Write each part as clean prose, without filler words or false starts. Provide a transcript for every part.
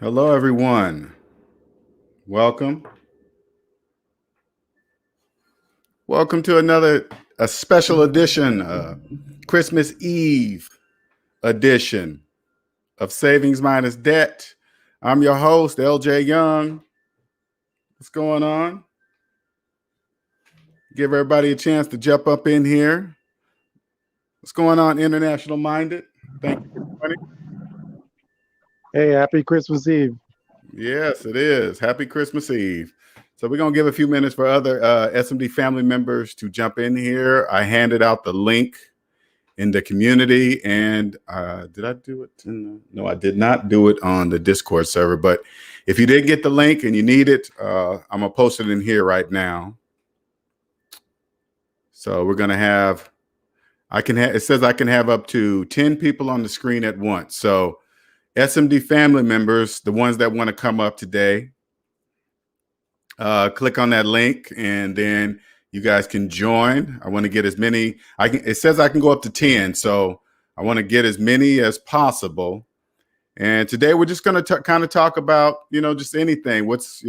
Hello, everyone. Welcome. Welcome to a special edition, Christmas Eve edition of Savings Minus Debt. I'm your host, LJ Young. What's going on? Give everybody a chance to jump up in here. What's going on, International Minded? Thank you for joining. Hey, happy Christmas Eve. Yes, it is. Happy Christmas Eve. So we're going to give a few minutes for other SMD family members to jump in here. I handed out the link in the community, and did I do it? No, I did not do it on the Discord server. But if you didn't get the link and you need it, I'm going to post it in here right now. So we're going to have, it says I can have up to 10 people on the screen at once. So SMD family members, the ones that want to come up today, click on that link and then you guys can join. I want to get as many. It says I can go up to 10, so I want to get as many as possible. And today we're just going to kind of talk about, just anything. What's,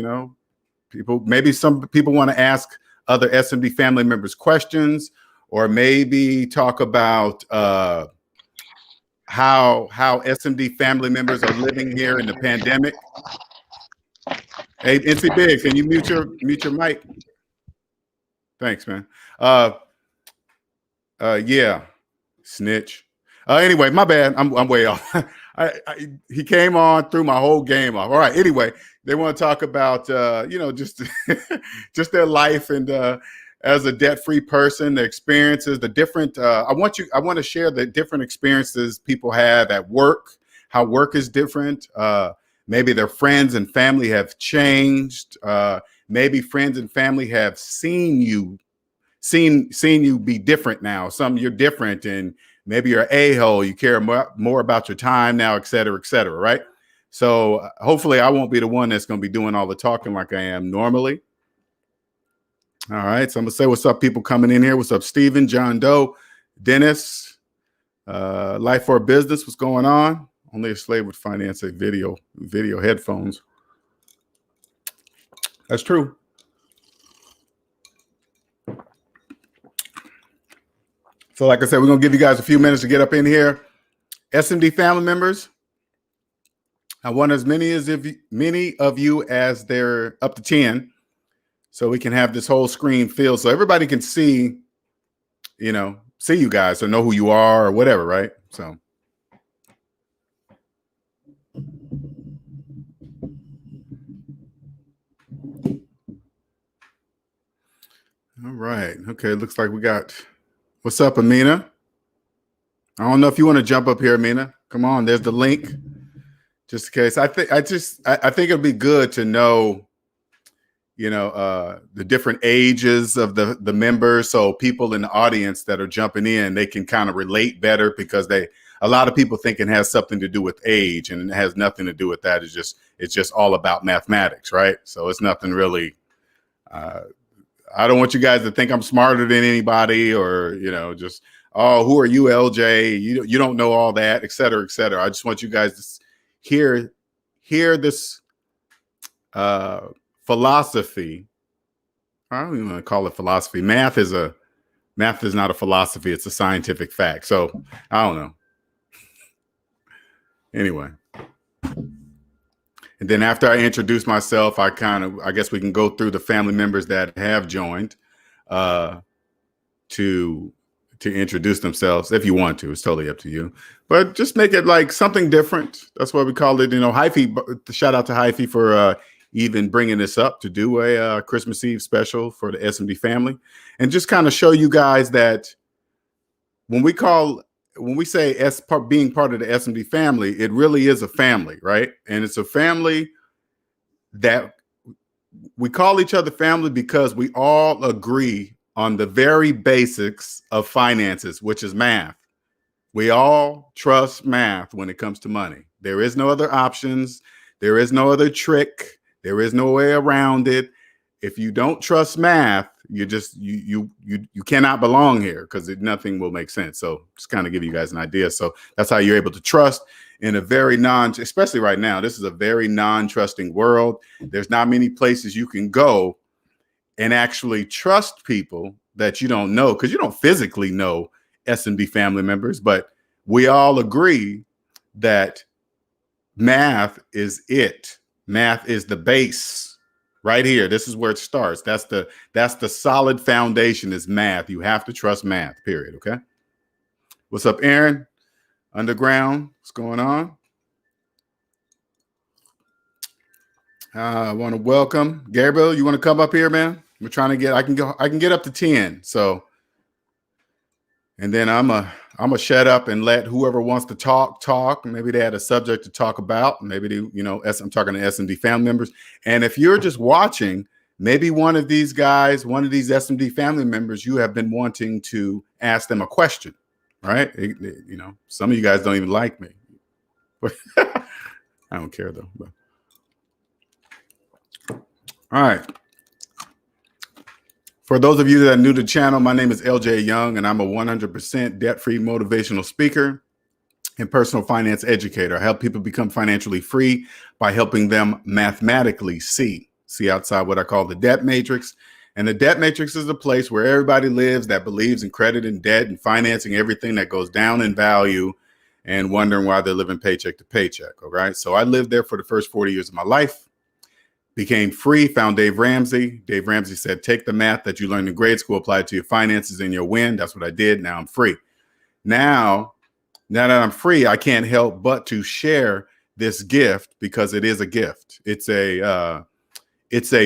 maybe some people want to ask other SMD family members questions, or maybe talk about how SMD family members are living here in the pandemic. Hey, NC Biggs, can you mute your mic? Thanks, man. Yeah, snitch. Anyway, my bad. I'm way off. He came on, threw my whole game off. All right. Anyway, they want to talk about just just their life and as a debt-free person, the experiences, the different. I want to share the different experiences people have at work. How work is different. Maybe their friends and family have changed. Maybe friends and family have seen you be different now. You're different, and maybe you're an a-hole. You care more about your time now, et cetera, right? So hopefully I won't be the one that's going to be doing all the talking like I am normally. All right, so I'm going to say what's up, people coming in here. What's up, Stephen, John Doe, Dennis, Life for Business, what's going on? Only a slave would finance a video headphones. That's true. So like I said, we're going to give you guys a few minutes to get up in here. SMD family members, I want as many of you as they're up to 10, so we can have this whole screen filled so everybody can see you guys or know who you are or whatever, right? So. All right. Okay. Looks like we got. What's up, Amina? I don't know if you want to jump up here, Amina. Come on. There's the link. Just in case. I think it'll be good to know, the different ages of the members, so people in the audience that are jumping in, they can kind of relate better, because a lot of people think it has something to do with age, and it has nothing to do with that. It's just all about mathematics, right? So it's nothing really. I don't want you guys to think I'm smarter than anybody, or just, oh, who are you, LJ? You don't know all that, et cetera, et cetera. I just want you guys to hear this philosophy. I don't even want to call it philosophy. Math is not a philosophy. It's a scientific fact. So I don't know. Anyway. And then after I introduce myself, I guess we can go through the family members that have joined to introduce themselves. If you want to, it's totally up to you. But just make it like something different. That's why we call it, Hyphy. Shout out to Hyphy for even bringing this up to do a Christmas Eve special for the SMD family, and just kind of show you guys that when we say being part of the SMD family, it really is a family, right? And it's a family that we call each other family because we all agree on the very basics of finances, which is math. We all trust math when it comes to money. There is no other options. There is no other trick. There is no way around it. If you don't trust math, you cannot belong here because nothing will make sense. So just kind of give you guys an idea. So that's how you're able to trust in a very especially right now, this is a very non-trusting world. There's not many places you can go and actually trust people that you don't know, because you don't physically know SMD family members, but we all agree that math is it. Math is the base right here. This is where it starts. That's the solid foundation is math. You have to trust math, period. Okay. What's up, Aaron? Underground, what's going on? I want to welcome Gabriel. You want to come up here, man? We're trying to get. I can get up to 10. So, and then I'm a shut up and let whoever wants to talk. Maybe they had a subject to talk about. Maybe they, I'm talking to SMD family members. And if you're just watching, maybe one of these guys, one of these SMD family members, you have been wanting to ask them a question, right? Some of you guys don't even like me. I don't care though. But. All right. For those of you that are new to the channel, my name is LJ Young, and I'm a 100% debt-free motivational speaker and personal finance educator. I help people become financially free by helping them mathematically see outside what I call the debt matrix. And the debt matrix is a place where everybody lives that believes in credit and debt and financing everything that goes down in value and wondering why they're living paycheck to paycheck. All right. So I lived there for the first 40 years of my life. Became free, found Dave Ramsey. Dave Ramsey said, take the math that you learned in grade school, apply it to your finances, and you'll win. That's what I did. Now I'm free. Now that I'm free, I can't help but to share this gift because it is a gift. It's a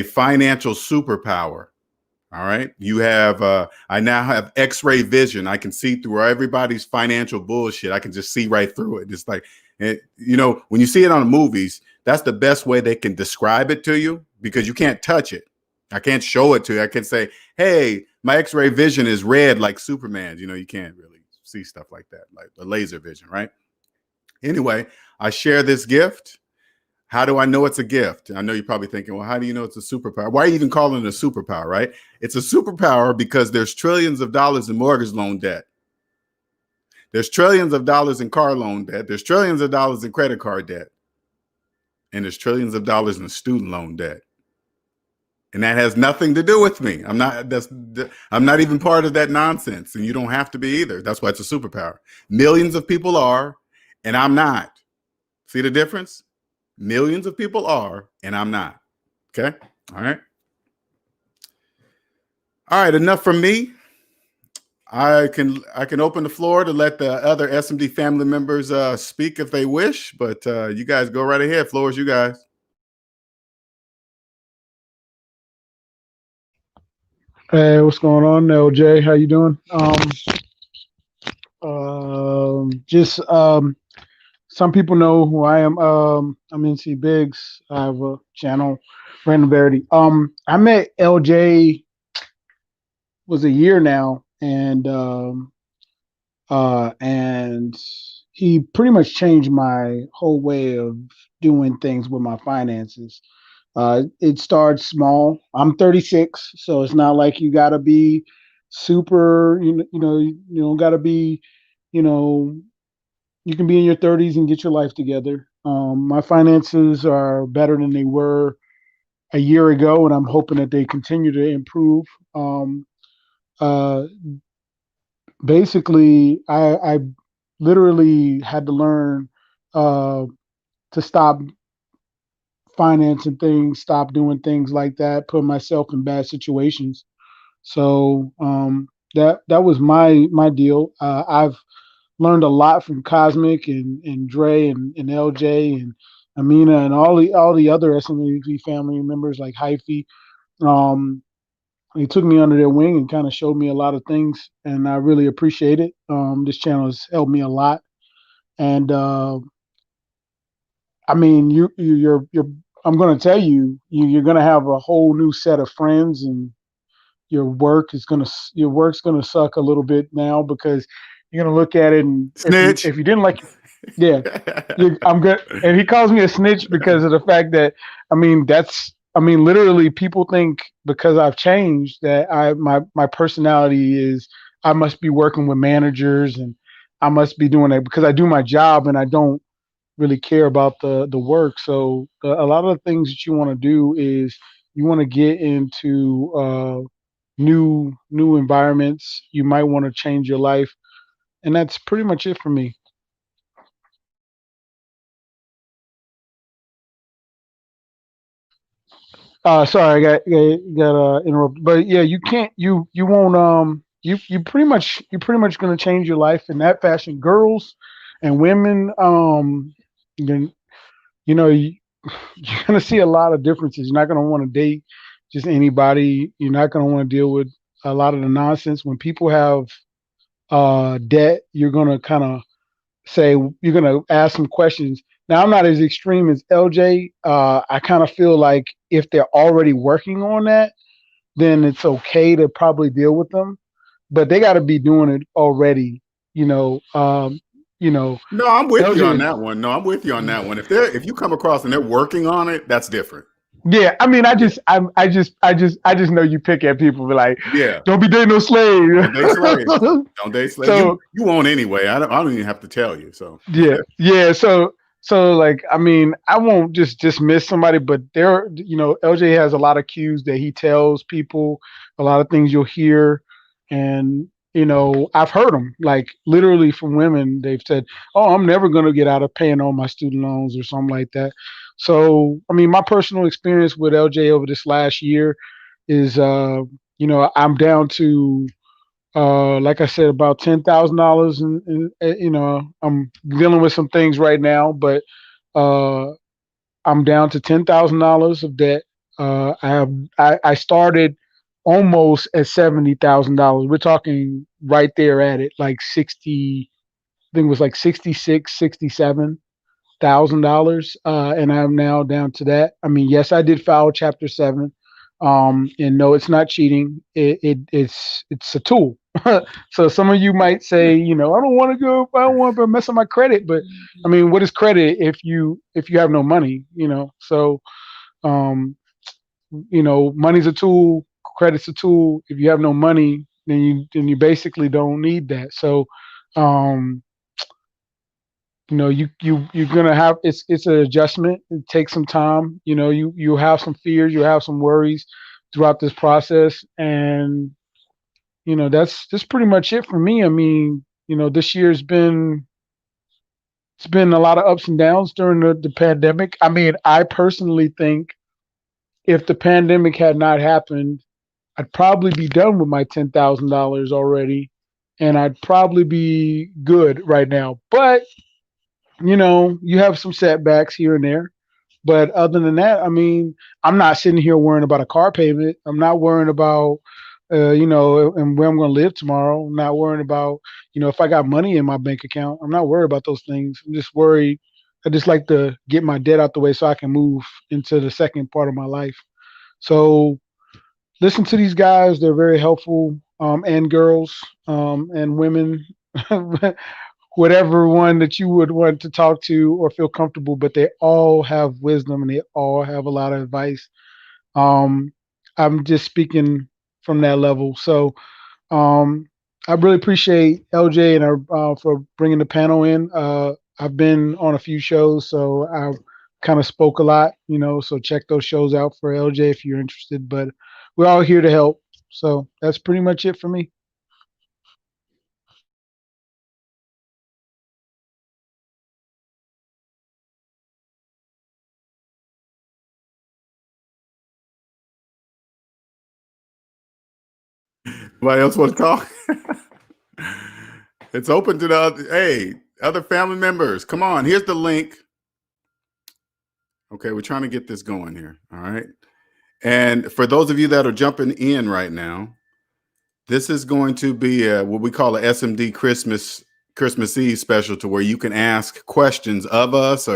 financial superpower. All right. You have, I now have X-ray vision. I can see through everybody's financial bullshit. I can just see right through it. It's like, when you see it on the movies, that's the best way they can describe it to you because you can't touch it. I can't show it to you. I can say, hey, my X-ray vision is red like Superman's. You can't really see stuff like that, like the laser vision, right? Anyway, I share this gift. How do I know it's a gift? I know you're probably thinking, well, how do you know it's a superpower? Why are you even calling it a superpower, right? It's a superpower because there's trillions of dollars in mortgage loan debt. There's trillions of dollars in car loan debt. There's trillions of dollars in credit card debt. And there's trillions of dollars in student loan debt. And that has nothing to do with me. I'm not even part of that nonsense. And you don't have to be either. That's why it's a superpower. Millions of people are, and I'm not. See the difference? Millions of people are, and I'm not. Okay. All right. All right. Enough from me. I can open the floor to let the other SMD family members speak if they wish, but you guys go right ahead. Floor is you guys. Hey, what's going on, LJ? How you doing? Some people know who I am. I'm NC Biggs. I have a channel, Random Verity. I met LJ was a year now, and he pretty much changed my whole way of doing things with my finances. It starts small. I'm 36, so it's not like you gotta be super. You don't gotta be. You can be in your 30s and get your life together. My finances are better than they were a year ago, and I'm hoping that they continue to improve. Uh, Basically, I literally had to learn to stop financing things, stop doing things like that, put myself in bad situations. So that was my deal. I've learned a lot from Cosmic and Dre and LJ and Amina and all the other SMV family members like Hyphy. They took me under their wing and kind of showed me a lot of things, and I really appreciate it. This channel has helped me a lot, and I mean, you're. I'm going to tell you, you're going to have a whole new set of friends, and your work's gonna suck a little bit now because you're gonna look at it and Snitch. if you didn't like, yeah, I'm good. And he calls me a snitch because of the fact that, I mean, that's I mean, literally, people think because I've changed that my personality is I must be working with managers and I must be doing it because I do my job and I don't really care about the work. So a lot of the things that you want to do is you want to get into new environments. You might want to change your life, and that's pretty much it for me. Sorry, I got interrupted. But yeah, you can't you won't you pretty much gonna change your life in that fashion. Girls and women, you, you know you, you're gonna see a lot of differences. You're not gonna want to date just anybody. You're not gonna want to deal with a lot of the nonsense. When people have debt, you're gonna kind of say you're gonna ask some questions. Now I'm not as extreme as LJ. I kind of feel like if they're already working on that, then it's okay to probably deal with them. But they got to be doing it already. You know, you know, No, I'm with you on LJ. that one. No, I'm with you on that one. If you come across and they're working on it, that's different. Yeah, I mean, Yeah. I just know you pick at people, be like, Yeah. don't be dating no slave. Don't date slaves. Don't date slaves. So You won't anyway. I don't even have to tell you. So yeah, yeah. So like, I mean, I won't just dismiss somebody, but there, LJ has a lot of cues that he tells people, a lot of things you'll hear, and I've heard them like literally from women. They've said, "Oh, I'm never going to get out of paying all my student loans or something like that." So, I mean, my personal experience with LJ over this last year is, I'm down to like I said, about $10,000, and I'm dealing with some things right now, but uh, I'm down to $10,000 of debt. I started almost at $70,000. We're talking right there at it, like 60. I think it was like 66, 67,000, and I'm now down to that. I mean, yes, I did file Chapter 7, and no, it's not cheating. It's a tool. So some of you might say, I don't want to go, I don't want to mess up my credit, but I mean, what is credit if you have no money? So um, money's a tool, credit's a tool. If you have no money, then you basically don't need that. So um, you're gonna have it's an adjustment. It takes some time. You have some fears, you have some worries throughout this process, and that's pretty much it for me. I mean, this year's been it's been a lot of ups and downs during the pandemic. I mean, I personally think if the pandemic had not happened, I'd probably be done with my $10,000 already, and I'd probably be good right now. But you have some setbacks here and there. But other than that, I mean, I'm not sitting here worrying about a car payment. I'm not worrying about, and where I'm going to live tomorrow. I'm not worrying about, if I got money in my bank account. I'm not worried about those things. I'm just worried. I just like to get my debt out the way so I can move into the second part of my life. So listen to these guys. They're very helpful, and girls, and women. Whatever one that you would want to talk to or feel comfortable, but they all have wisdom and they all have a lot of advice. Um, I'm just speaking from that level. So um, I really appreciate LJ and for bringing the panel in. I've been on a few shows, so I kind of spoke a lot, so check those shows out for LJ if you're interested. But we're all here to help. So that's pretty much it for me. anybody else want to talk? It's open to the other family members. Come on, here's the link. Okay, we're trying to get this going here. All right. And for those of you that are jumping in right now, this is going to be what we call a SMD Christmas Eve special, to where you can ask questions of us,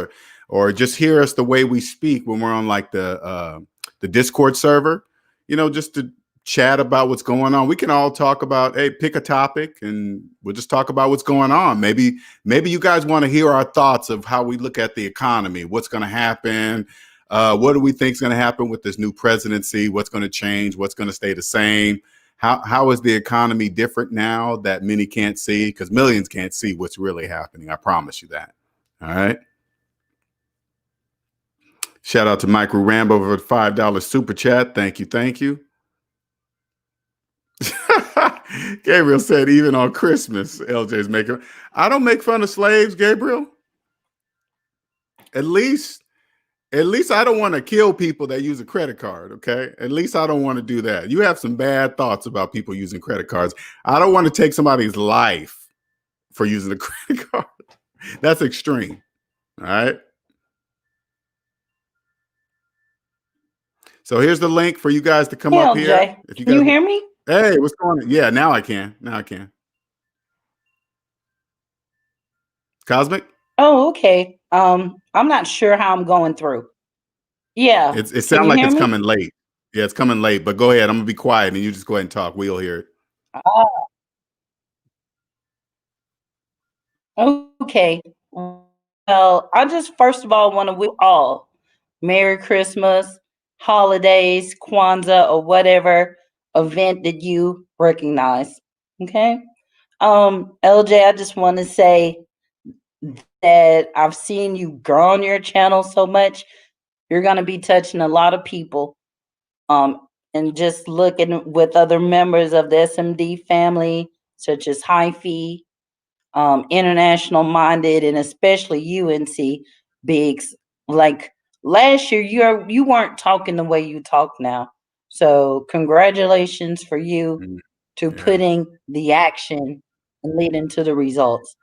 or just hear us the way we speak when we're on like the Discord server. Just to chat about what's going on. We can all talk about, hey, pick a topic and we'll just talk about what's going on. Maybe you guys want to hear our thoughts of how we look at the economy, what's going to happen. What do we think is going to happen with this new presidency? What's going to change? What's going to stay the same? How is the economy different now that many can't see? Because millions can't see what's really happening. I promise you that. All right. Shout out to Michael Rambo for the $5 super chat. Thank you. Thank you. Gabriel said, even on Christmas, LJ's making. I don't make fun of slaves, Gabriel. At least I don't want to kill people that use a credit card. Okay. At least I don't want to do that. You have some bad thoughts about people using credit cards. I don't want to take somebody's life for using a credit card. That's extreme. All right. So here's the link for you guys to come up here. If you can you hear me? Hey, what's going on? Yeah, now I can. Now I can. Cosmic? Oh, okay. I'm not sure how I'm going through. Yeah. It sounds like it's coming late. Yeah, it's coming late, but go ahead. I'm gonna be quiet and you just go ahead and talk. We'll hear it. Okay. Well, I just first of all want to wish all Merry Christmas, holidays, Kwanzaa, or whatever event that you recognize. Okay. LJ, I just want to say that I've seen you grow on your channel so much. You're going to be touching a lot of people. And just looking with other members of the SMD family, such as Hyphy, International Minded, and especially UNC Bigs. Like last year, you weren't talking the way you talk now. So congratulations for you to putting the action and leading to the results.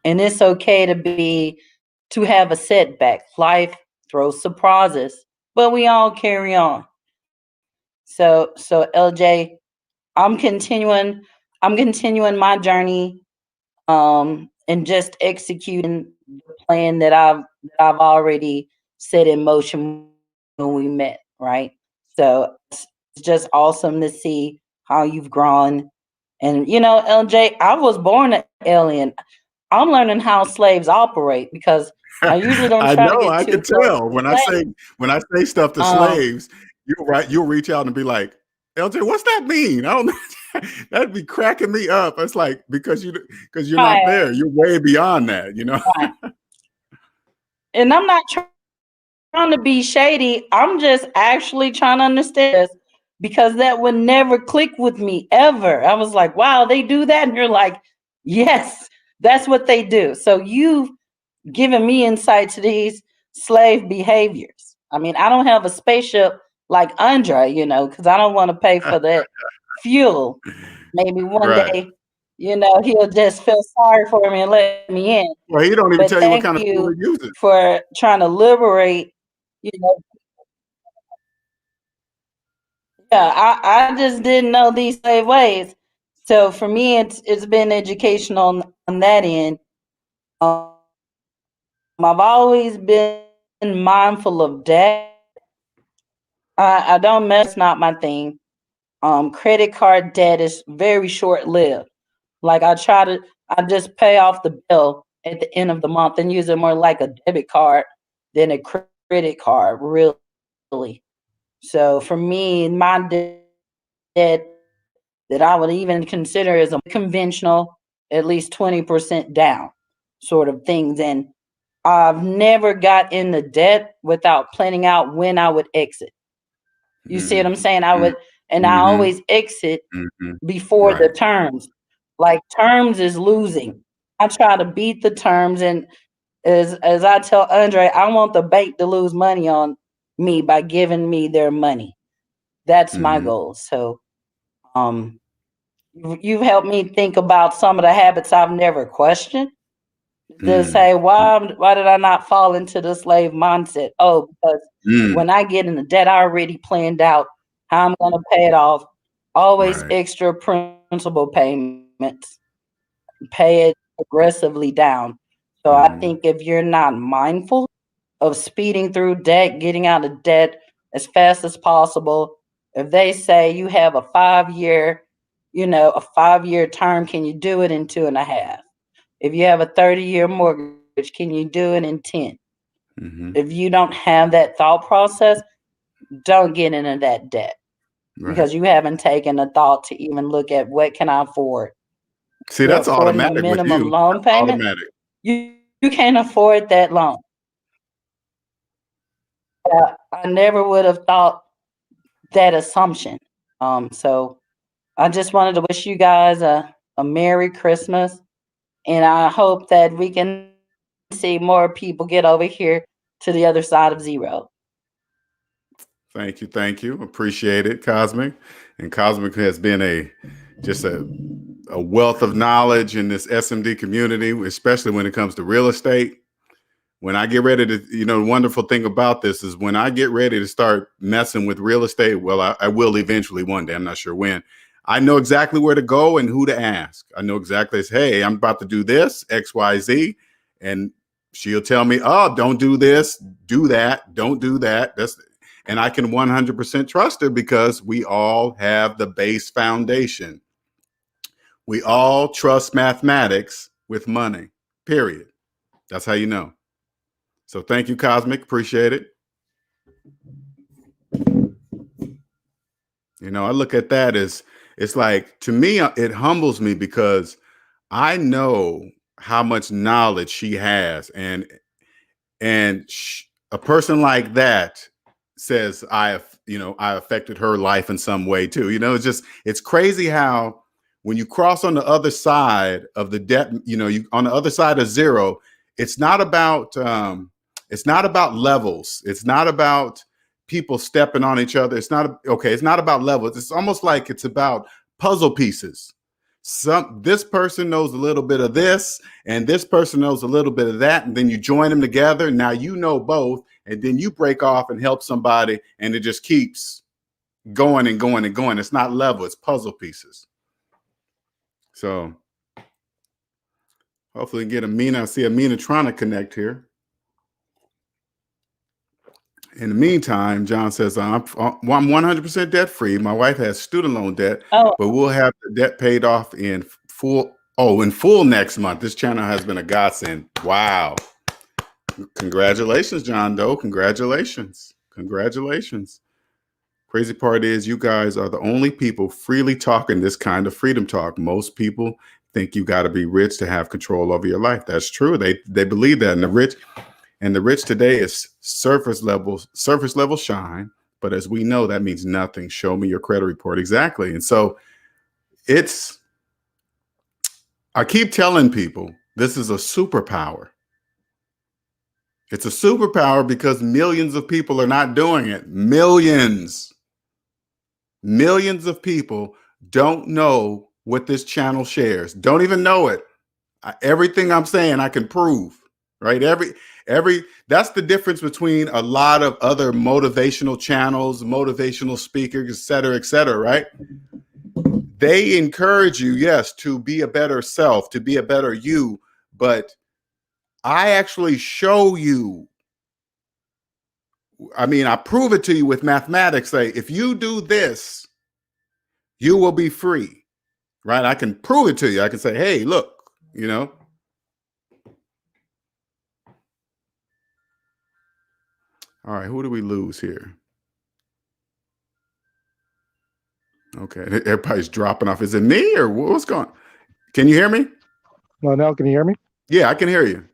And it's okay to have a setback. Life throws surprises, but we all carry on. So LJ, I'm continuing my journey, and just executing the plan that I've already set in motion when we met, right? So it's just awesome to see how you've grown. And LJ, I was born an alien. I'm learning how slaves operate because I usually don't I try to know, get I too can close tell to when I say stuff to slaves, you'll reach out and be like, LJ, what's that mean? I don't know. That'd be cracking me up. It's like because you're not there. You're way beyond that, Right. And I'm not trying to be shady. I'm just actually trying to understand this because that would never click with me ever. I was like, wow, they do that. And you're like, yes, that's what they do. So you've given me insight to these slave behaviors. I mean, I don't have a spaceship like Andre, because I don't want to pay for that fuel. Maybe one day, he'll just feel sorry for me and let me in. Well, he don't even But tell you what kind thank of fuel you he uses. for trying to liberate, Yeah, I just didn't know these slave ways. So for me, it's been educational on that end. I've always been mindful of debt. I don't mess, not my thing. Credit card debt is very short lived. Like I just pay off the bill at the end of the month and use it more like a debit card than a credit card, really. So for me, my debt that I would even consider as a conventional, at least 20% down sort of things. And I've never got into debt without planning out when I would exit. You see what I'm saying? I always exit before the terms. Like terms is losing. I try to beat the terms, and as I tell Andre, I want the bank to lose money on me by giving me their money. That's my goal. So you've helped me think about some of the habits I've never questioned. To say, why did I not fall into the slave mindset? Oh, because when I get into debt, I already planned out how I'm going to pay it off. Always extra principal payments. Pay it aggressively down. So I think if you're not mindful of speeding through debt, getting out of debt as fast as possible, if they say you have a 5-year, a 5-year term, can you do it in 2.5? If you have a 30-year mortgage, can you do it in 10? Mm-hmm. If you don't have that thought process, don't get into that debt Right. because you haven't taken a thought to even look at what can I afford. See, You're that's affording a automatic with minimum you. loan That's payment. automatic. You can't afford that loan. I never would have thought that assumption. So I just wanted to wish you guys a Merry Christmas, and I hope that we can see more people get over here to the other side of zero. Thank you, thank you. Appreciate it, Cosmic. And Cosmic has been just a wealth of knowledge in this SMD community, especially when it comes to real estate. When I get ready to, the wonderful thing about this is when I get ready to start messing with real estate, well, I will eventually one day, I'm not sure when. I know exactly where to go and who to ask. I know exactly, hey, I'm about to do this, X, Y, Z. And she'll tell me, oh, don't do this, do that, don't do that. And I can 100% trust her because we all have the base foundation. We all trust mathematics with money, period. That's how you know. So thank you, Cosmic. Appreciate it. I look at that as, it's like, to me, it humbles me because I know how much knowledge she has. And a person like that says, I affected her life in some way too. It's crazy how when you cross on the other side of the debt, you on the other side of zero, it's not about levels. It's not about people stepping on each other. It's not about levels. It's almost like it's about puzzle pieces. This person knows a little bit of this and this person knows a little bit of that, and then you join them together. Now you know both, and then you break off and help somebody, and it just keeps going and going and going. It's not level, it's puzzle pieces. So hopefully get Amina. I see Amina trying to connect here. In the meantime, John says, I'm 100% debt free. My wife has student loan debt, but we'll have the debt paid off in full. Oh, in full next month. This channel has been a godsend. Wow. Congratulations, John Doe. Congratulations. Congratulations. Crazy part is you guys are the only people freely talking this kind of freedom talk. Most people think you got to be rich to have control over your life. That's true. They believe that. And the rich today is surface level shine. But as we know, that means nothing. Show me your credit report. Exactly. And so I keep telling people this is a superpower. It's a superpower because millions of people are not doing it. Millions of people don't know what this channel shares. Don't even know it. Everything I'm saying, I can prove, right? That's the difference between a lot of other motivational channels, motivational speakers, et cetera, right? They encourage you, yes, to be a better self, to be a better you, but I actually show you. I prove it to you with mathematics. Say, if you do this, you will be free, right? I can prove it to you. I can say, hey, look, All right, who do we lose here? Okay, everybody's dropping off. Is it me or what's going on? Can you hear me? Well, now can you hear me? Yeah, I can hear you.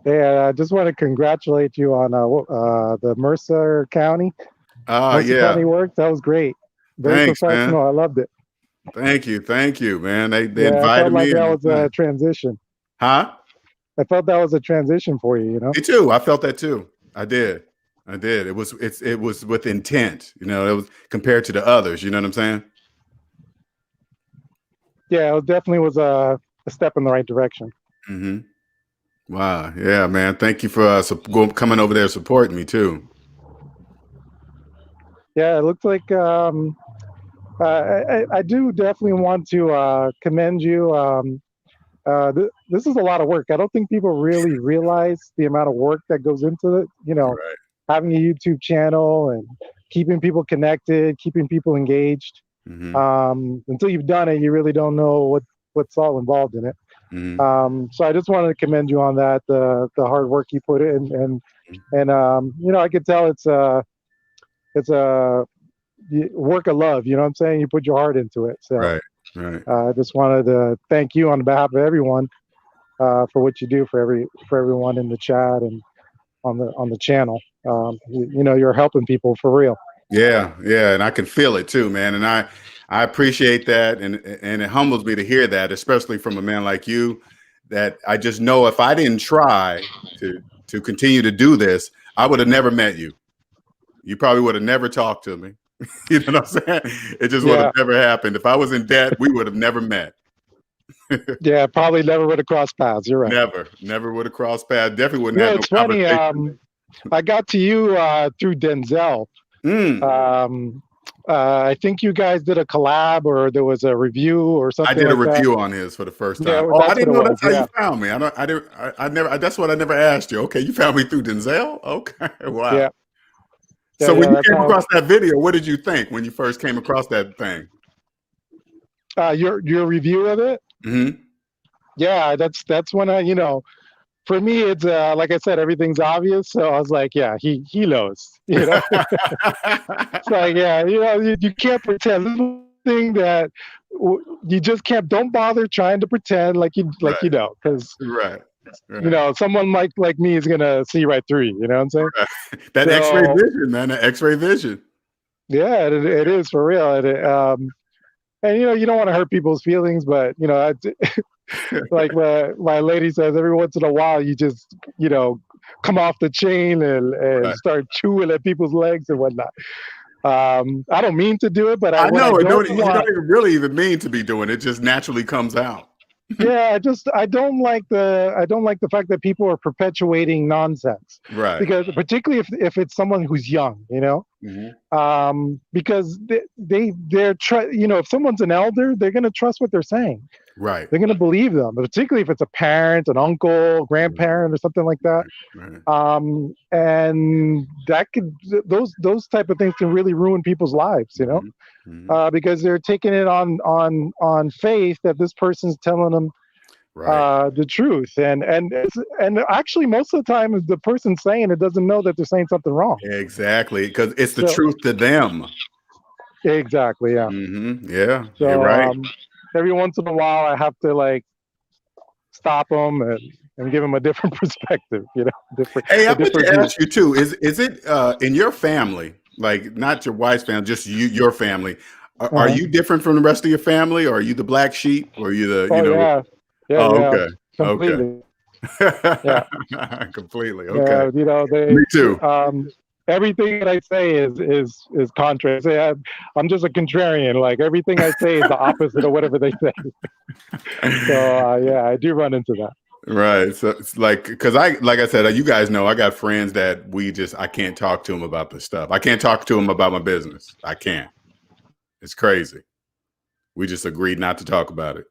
Yeah, I just want to congratulate you on the Mercer County County work. That was great. Very professional. Man. I loved it. Thank you, man. They invited me. I felt like that was a transition. Huh? I felt that was a transition for you. Me too. I felt that too. I did. It was with intent. It was compared to the others. You know what I'm saying? Yeah, it definitely was a step in the right direction. Mm-hmm. Wow. Yeah, man. Thank you for coming over there supporting me too. Yeah, it looks like I do definitely want to commend you. This is a lot of work. I don't think people really realize the amount of work that goes into it. Right. Having a YouTube channel and keeping people connected, keeping people engaged. Mm-hmm. Until you've done it, you really don't know what's all involved in it. So I just wanted to commend you on that, the hard work you put in, and I could tell it's a work of love. You know what I'm saying? You put your heart into it. So Right. Right. I just wanted to thank you on behalf of everyone for what you do for everyone in the chat and on the channel. You're helping people for real. Yeah, yeah, and I can feel it too, man. And I appreciate that, and it humbles me to hear that, especially from a man like you. That I just know if I didn't try to continue to do this, I would have never met you. You probably would have never talked to me. You know what I'm saying? It just would have never happened. If I was in debt, we would have never met. Yeah, probably never would have crossed paths. You're right. Never would have crossed paths. Definitely wouldn't have It's no funny. conversation. I got to you through Denzel. I think you guys did a collab, or there was a review or something. I did a like review that. on his for the first Yeah, time. Oh, I didn't know that's how yeah. you found me. I never. That's what I never asked you. Okay, you found me through Denzel. Okay, wow. Yeah. So when you came across that video, what did you think when you first came across that thing? Your review of it. Mm-hmm. Yeah, that's when for me, it's like I said, everything's obvious. So I was like, yeah, he knows. You know, it's like, yeah, you can't pretend. This thing that you just can't. Don't bother trying to pretend like you because right. Someone like me is gonna see right through you. You know what I'm saying? Right. That X-ray vision, man. That X-ray vision. Yeah, it is for real. And you don't want to hurt people's feelings, but like my lady says, every once in a while you just come off the chain and start chewing at people's legs and whatnot. I don't mean to do it, but I know you don't even really even mean to be doing it. It just naturally comes out. Yeah, I don't like the fact that people are perpetuating nonsense. Right. Because particularly if it's someone who's young, Mm-hmm. Because if someone's an elder, they're going to trust what they're saying. Right. They're going to believe them, particularly if it's a parent, an uncle, grandparent, or something like that. Right. And that those type of things can really ruin people's lives, Mm-hmm. because they're taking it on faith that this person's telling them the truth, and actually most of the time the person saying it doesn't know that they're saying something wrong. Exactly, because it's the truth to them. Exactly. Yeah. Mm-hmm. Yeah. So you're right. Every once in a while, I have to stop them and give them a different perspective. Different. Hey, I want to ask you too. Is it in your family, like not your wife's family, just your family? Are you different from the rest of your family, or are you the black sheep, or are you the Yeah, okay. Completely. Okay. Yeah. Completely. Okay. Me too. Everything that I say is contrary. I'm just a contrarian. Like everything I say is the opposite of whatever they say. So I do run into that. Right. So it's because like I said, you guys know I got friends that I can't talk to them about this stuff. I can't talk to them about my business. I can't. It's crazy. We just agreed not to talk about it.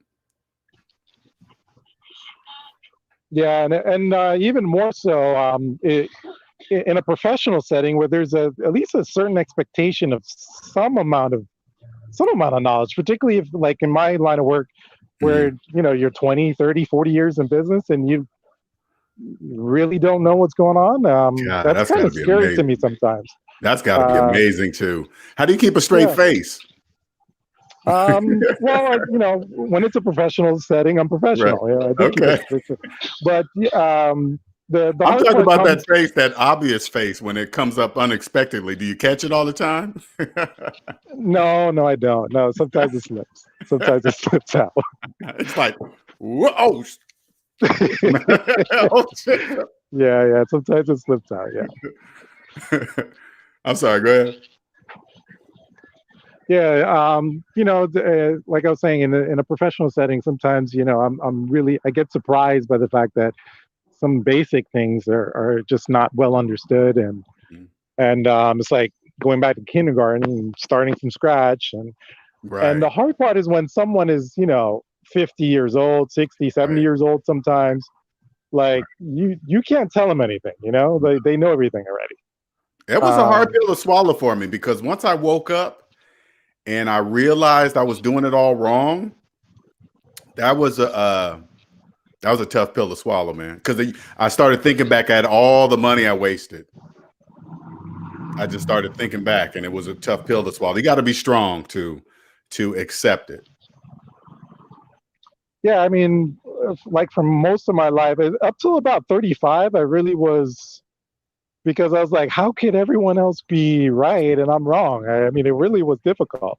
Yeah, and even more so in a professional setting where there's at least a certain expectation of some amount of knowledge, particularly if, like in my line of work, where you're 20, 30, 40 years in business and you really don't know what's going on. That's kind of scary to me sometimes. That's got to be amazing too. How do you keep a straight face? Well, when it's a professional setting, I'm professional. Right. I do keep it. But I'm talking about that face, that obvious face when it comes up unexpectedly. Do you catch it all the time? No, I don't. No, sometimes it slips. Sometimes it slips out. It's like, whoa. Oh, shit. Yeah. Sometimes it slips out. Yeah. I'm sorry. Go ahead. Yeah, like I was saying, in a professional setting, sometimes I get surprised by the fact that some basic things are just not well understood, and it's like going back to kindergarten and starting from scratch, and the hard part is when someone is 50 years old, 60, 70 years old sometimes, like you can't tell them anything, they know everything already. It was a hard pill to swallow for me, because once I woke up and I realized I was doing it all wrong, that was That was a tough pill to swallow, man. Because I started thinking back at all the money I wasted. I just started thinking back, and it was a tough pill to swallow. You got to be strong to accept it. Yeah, I mean, like for most of my life, up till about 35, I really was, because I was like, how could everyone else be right and I'm wrong? I mean, it really was difficult.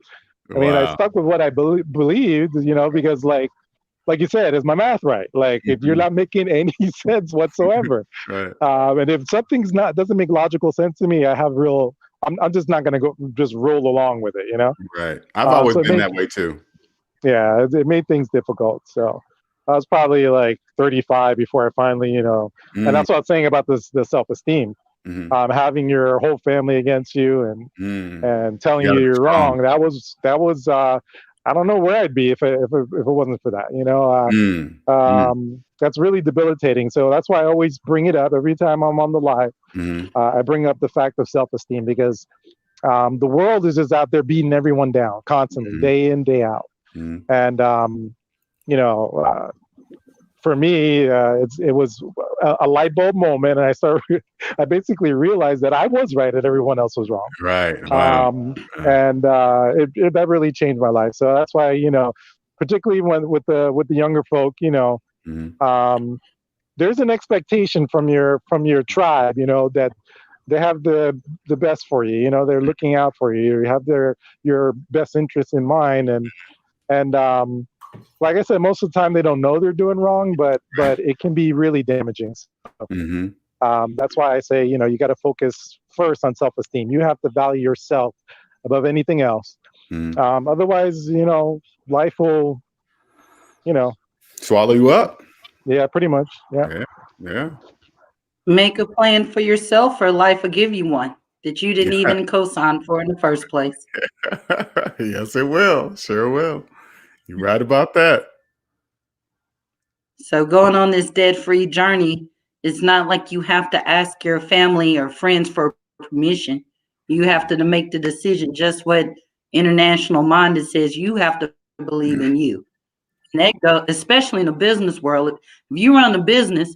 I mean, I stuck with what I believed, because like you said, is my math right? Like, if you're not making any sense whatsoever, right. And if something's doesn't make logical sense to me, I'm just not going to just roll along with it, Right. I've always been that way too. Yeah, it made things difficult. So I was probably like 35 before I finally, and that's what I was saying about the self-esteem. Having your whole family against you and telling you you're wrong. That was I don't know where I'd be if it wasn't for that. That's really debilitating. So that's why I always bring it up every time I'm on the live. I bring up the fact of self-esteem, because the world is just out there beating everyone down constantly, day in, day out. And for me, it was a light bulb moment, and I basically realized that I was right and everyone else was wrong. Right. Wow. And that really changed my life. So that's why, particularly with the younger folk, there's an expectation from your tribe, that they have the best for you. They're looking out for you. You have your best interests in mind, and like I said, most of the time they don't know they're doing wrong, but it can be really damaging. So, that's why I say, you got to focus first on self-esteem. You have to value yourself above anything else. Otherwise, life will, swallow you up. Yeah, pretty much. Yeah. Yeah. Make a plan for yourself, or life will give you one that you didn't even co-sign for in the first place. Yes, it will. Sure will. You're right about that. So going on this debt-free journey, it's not like you have to ask your family or friends for permission. You have to make the decision. Just what International Minded says, you have to believe in you. And that goes, especially in the business world. If you run a business,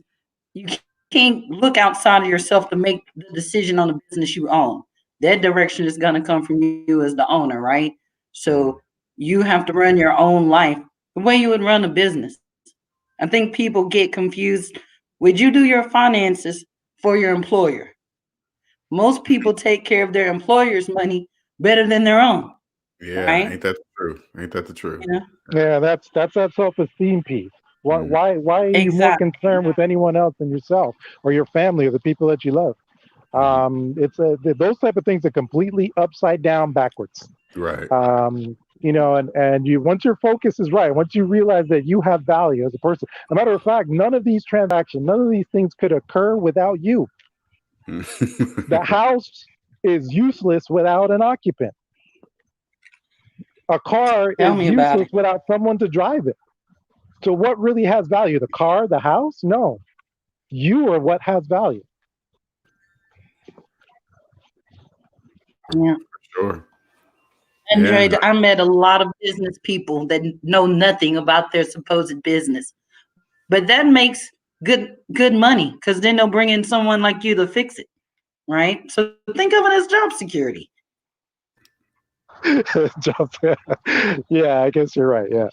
you can't look outside of yourself to make the decision on the business you own. That direction is going to come from you as the owner, right? So you have to run your own life the way you would run a business. I think people get confused. Would you do your finances for your employer? Most people take care of their employer's money better than their own. Yeah, right? ain't that the truth? Ain't that the truth? Yeah, that's that self-esteem piece. Why are you more concerned with anyone else than yourself or your family or the people that you love? It's those type of things are completely upside down backwards. Right. And you, once your focus is right, once you realize that you have value as a person, as a matter of fact, none of these transactions, none of these things could occur without you. The house is useless without an occupant. A car is useless without someone to drive it. So what really has value? The car, the house? No. You are what has value. Yeah. Sure. Andre, I met a lot of business people that know nothing about their supposed business, but that makes good money, because then they'll bring in someone like you to fix it, right? So think of it as job security. Yeah, I guess you're right. Yeah,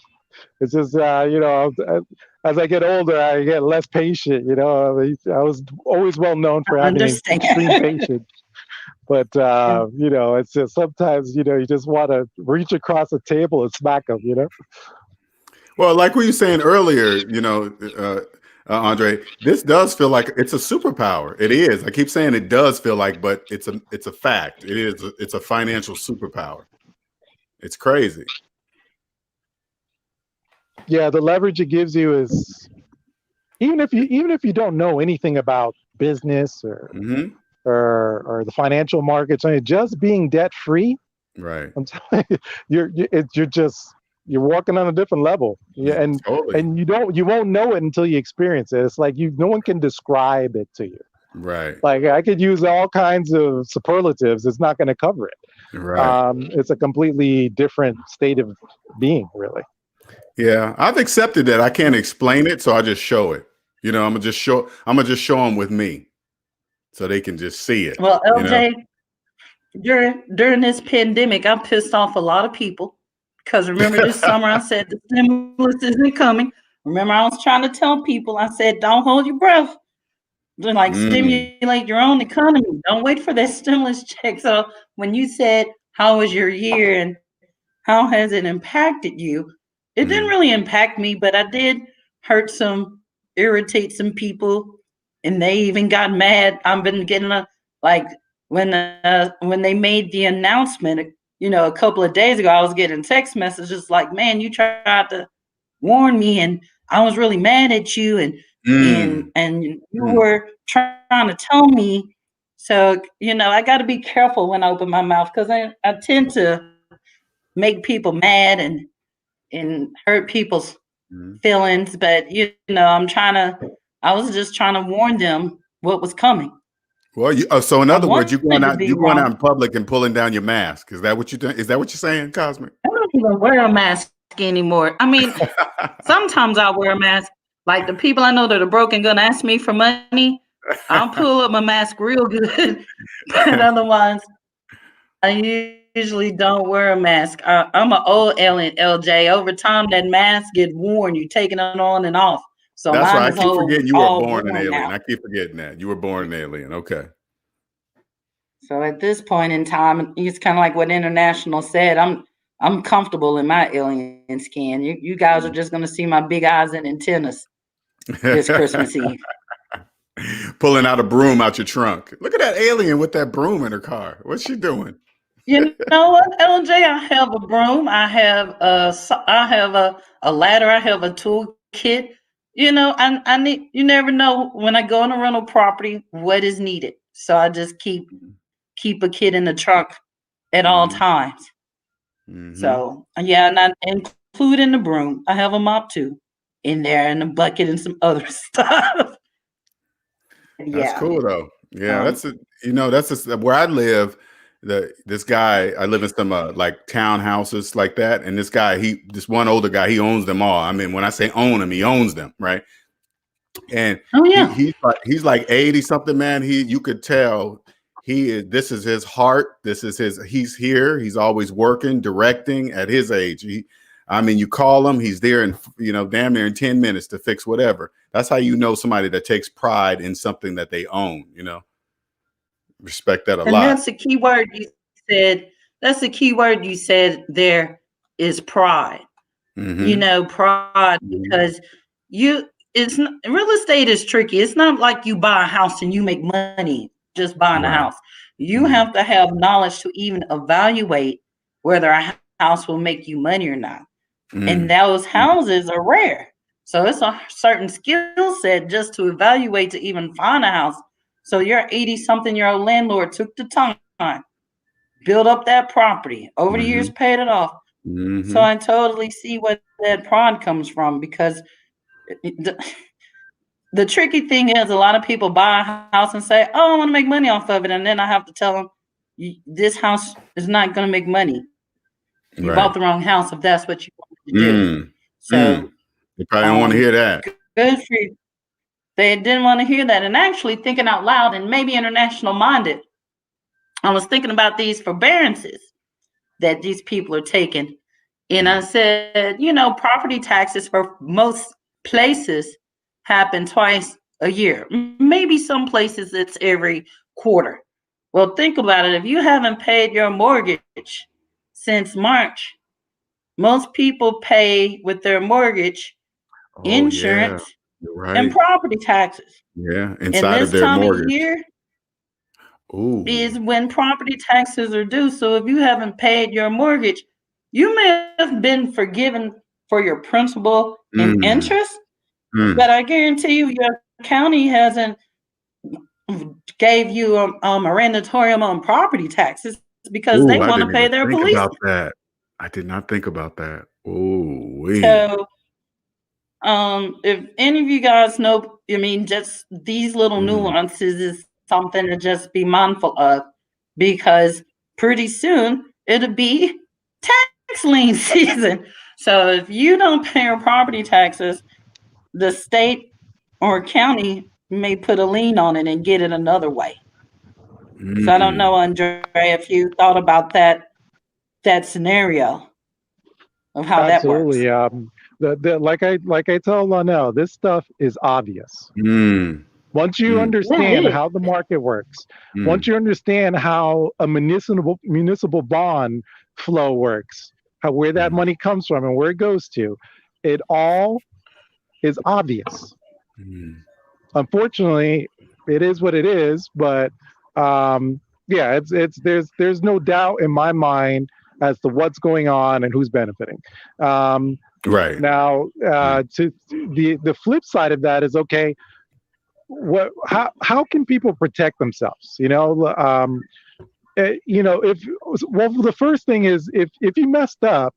it's just as I get older, I get less patient. I was always well known for having extreme patience. But, it's just sometimes, you just want to reach across the table and smack them, Well, like we were saying earlier, Andre, this does feel like it's a superpower. It is. I keep saying it does feel like, but it's a fact. It is. It's a financial superpower. It's crazy. Yeah, the leverage it gives you is, even if you don't know anything about business or the financial markets, just being debt free, right? I'm telling you, you're walking on a different level. Yeah, and totally. And you won't know it until you experience it. It's like no one can describe it to you. Right. Like I could use all kinds of superlatives. It's not going to cover it. Right. It's a completely different state of being, really. Yeah, I've accepted that I can't explain it, so I just show it. You know, I'm gonna just show them with me, so they can just see it. Well, You know. LJ, during this pandemic, I pissed off a lot of people because remember this summer I said the stimulus isn't coming. Remember, I was trying to tell people, I said, don't hold your breath. Like Mm, stimulate your own economy. Don't wait for that stimulus check. So when you said, how was your year and how has it impacted you? It didn't mm, really impact me, but I did irritate some people, and they even got mad. I've been getting like when they made the announcement, a couple of days ago, I was getting text messages like, "Man, you tried to warn me, and I was really mad at you, and mm, you mm. were trying to tell me." So I got to be careful when I open my mouth because I tend to make people mad and hurt people's Mhm. feelings, but I was just trying to warn them what was coming. Well, so in I other words, wanted to be you going out wrong. in public and pulling down your mask. Is that what you think? Is that what you're saying, Cosmic? I don't even wear a mask anymore. I mean, sometimes I wear a mask. Like the people I know that are broke and gonna ask me for money, I'll pull up my mask real good. But otherwise, I usually don't wear a mask. I'm an old alien, LJ. Over time, that mask get worn. You taking it on and off. So That's mine right. I is keep forgetting you were all born an worn alien. now. I keep forgetting that you were born an alien. Okay. So at this point in time, it's kind of like what International said. I'm comfortable in my alien skin. You guys are just gonna see my big eyes and antennas this Christmas Eve. Pulling out a broom out your trunk. Look at that alien with that broom in her car. What's she doing? You know what, LJ? I have a broom. I have a ladder. I have a toolkit. I need. You never know when I go on a rental property what is needed. So I just keep a kit in the trunk at all Mm-hmm. times. Mm-hmm. So yeah, and I include in the broom. I have a mop too in there and a bucket and some other stuff. That's Yeah. cool though. Yeah, Um, where I live. This guy, I live in some like townhouses like that, and this one older guy, he owns them all. I mean, when I say own them, he owns them, right? And oh yeah. he's like 80 something, man. You could tell this is his heart. He's here. He's always working, directing at his age. I mean, you call him, he's there in, damn near in 10 minutes to fix whatever. That's how you know somebody that takes pride in something that they own, respect that a And lot. that's the key word you said. That's the key word you said there is pride. Mm-hmm. Pride Mm-hmm. because it's not, real estate is tricky. It's not like you buy a house and you make money just buying a Right. house. You Mm-hmm. have to have knowledge to even evaluate whether a house will make you money or not. And Mm-hmm. those houses are rare. So it's a certain skill set just to evaluate to even find a house. So your 80-something-year-old landlord took the time, built up that property, over the years Mm-hmm. paid it off. So Mm-hmm. I totally see where that pride comes from because the tricky thing is a lot of people buy a house and say, "Oh, I want to make money off of it," and then I have to tell them, "This house is not going to make money. You bought Right. the wrong house if that's what you wanted to do." Mm. Mm. So You probably don't want to hear that. good for you. They didn't want to hear that. And actually, thinking out loud and maybe international minded, I was thinking about these forbearances that these people are taking. And I said, property taxes for most places happen twice a year. Maybe some places it's every quarter. Well, think about it. If you haven't paid your mortgage since March, most people pay with their mortgage Oh yeah, insurance you're and right. property taxes. Yeah, And inside of this their time of mortgage. year Ooh. is when property taxes are due. So if you haven't paid your mortgage, you may have been forgiven for your principal and Mm, interest, mm. but I guarantee you, your county hasn't gave you a moratorium on property taxes because they Ooh, I want to didn't pay even their think police. about that. I did not think about that. Ooh, wee. So if any of you guys know, just these little Mm, nuances is something to just be mindful of because pretty soon it'll be tax lien season. So if you don't pay your property taxes, the state or county may put a lien on it and get it another way. So I don't know, Andre, if you thought about that scenario of how that works. Absolutely. Like I tell Lonell, this stuff is obvious. Mm. Once you Mm. understand Yeah, how the market works, once Mm. you understand how a municipal bond flow works, where that Mm. money comes from and where it goes to, it all is obvious. Mm. Unfortunately, it is what it is. But yeah, it's there's no doubt in my mind as to what's going on and who's benefiting. Um, Right. Now, to the flip side of that is, okay, how can people protect themselves? If well, the first thing is, if you messed up,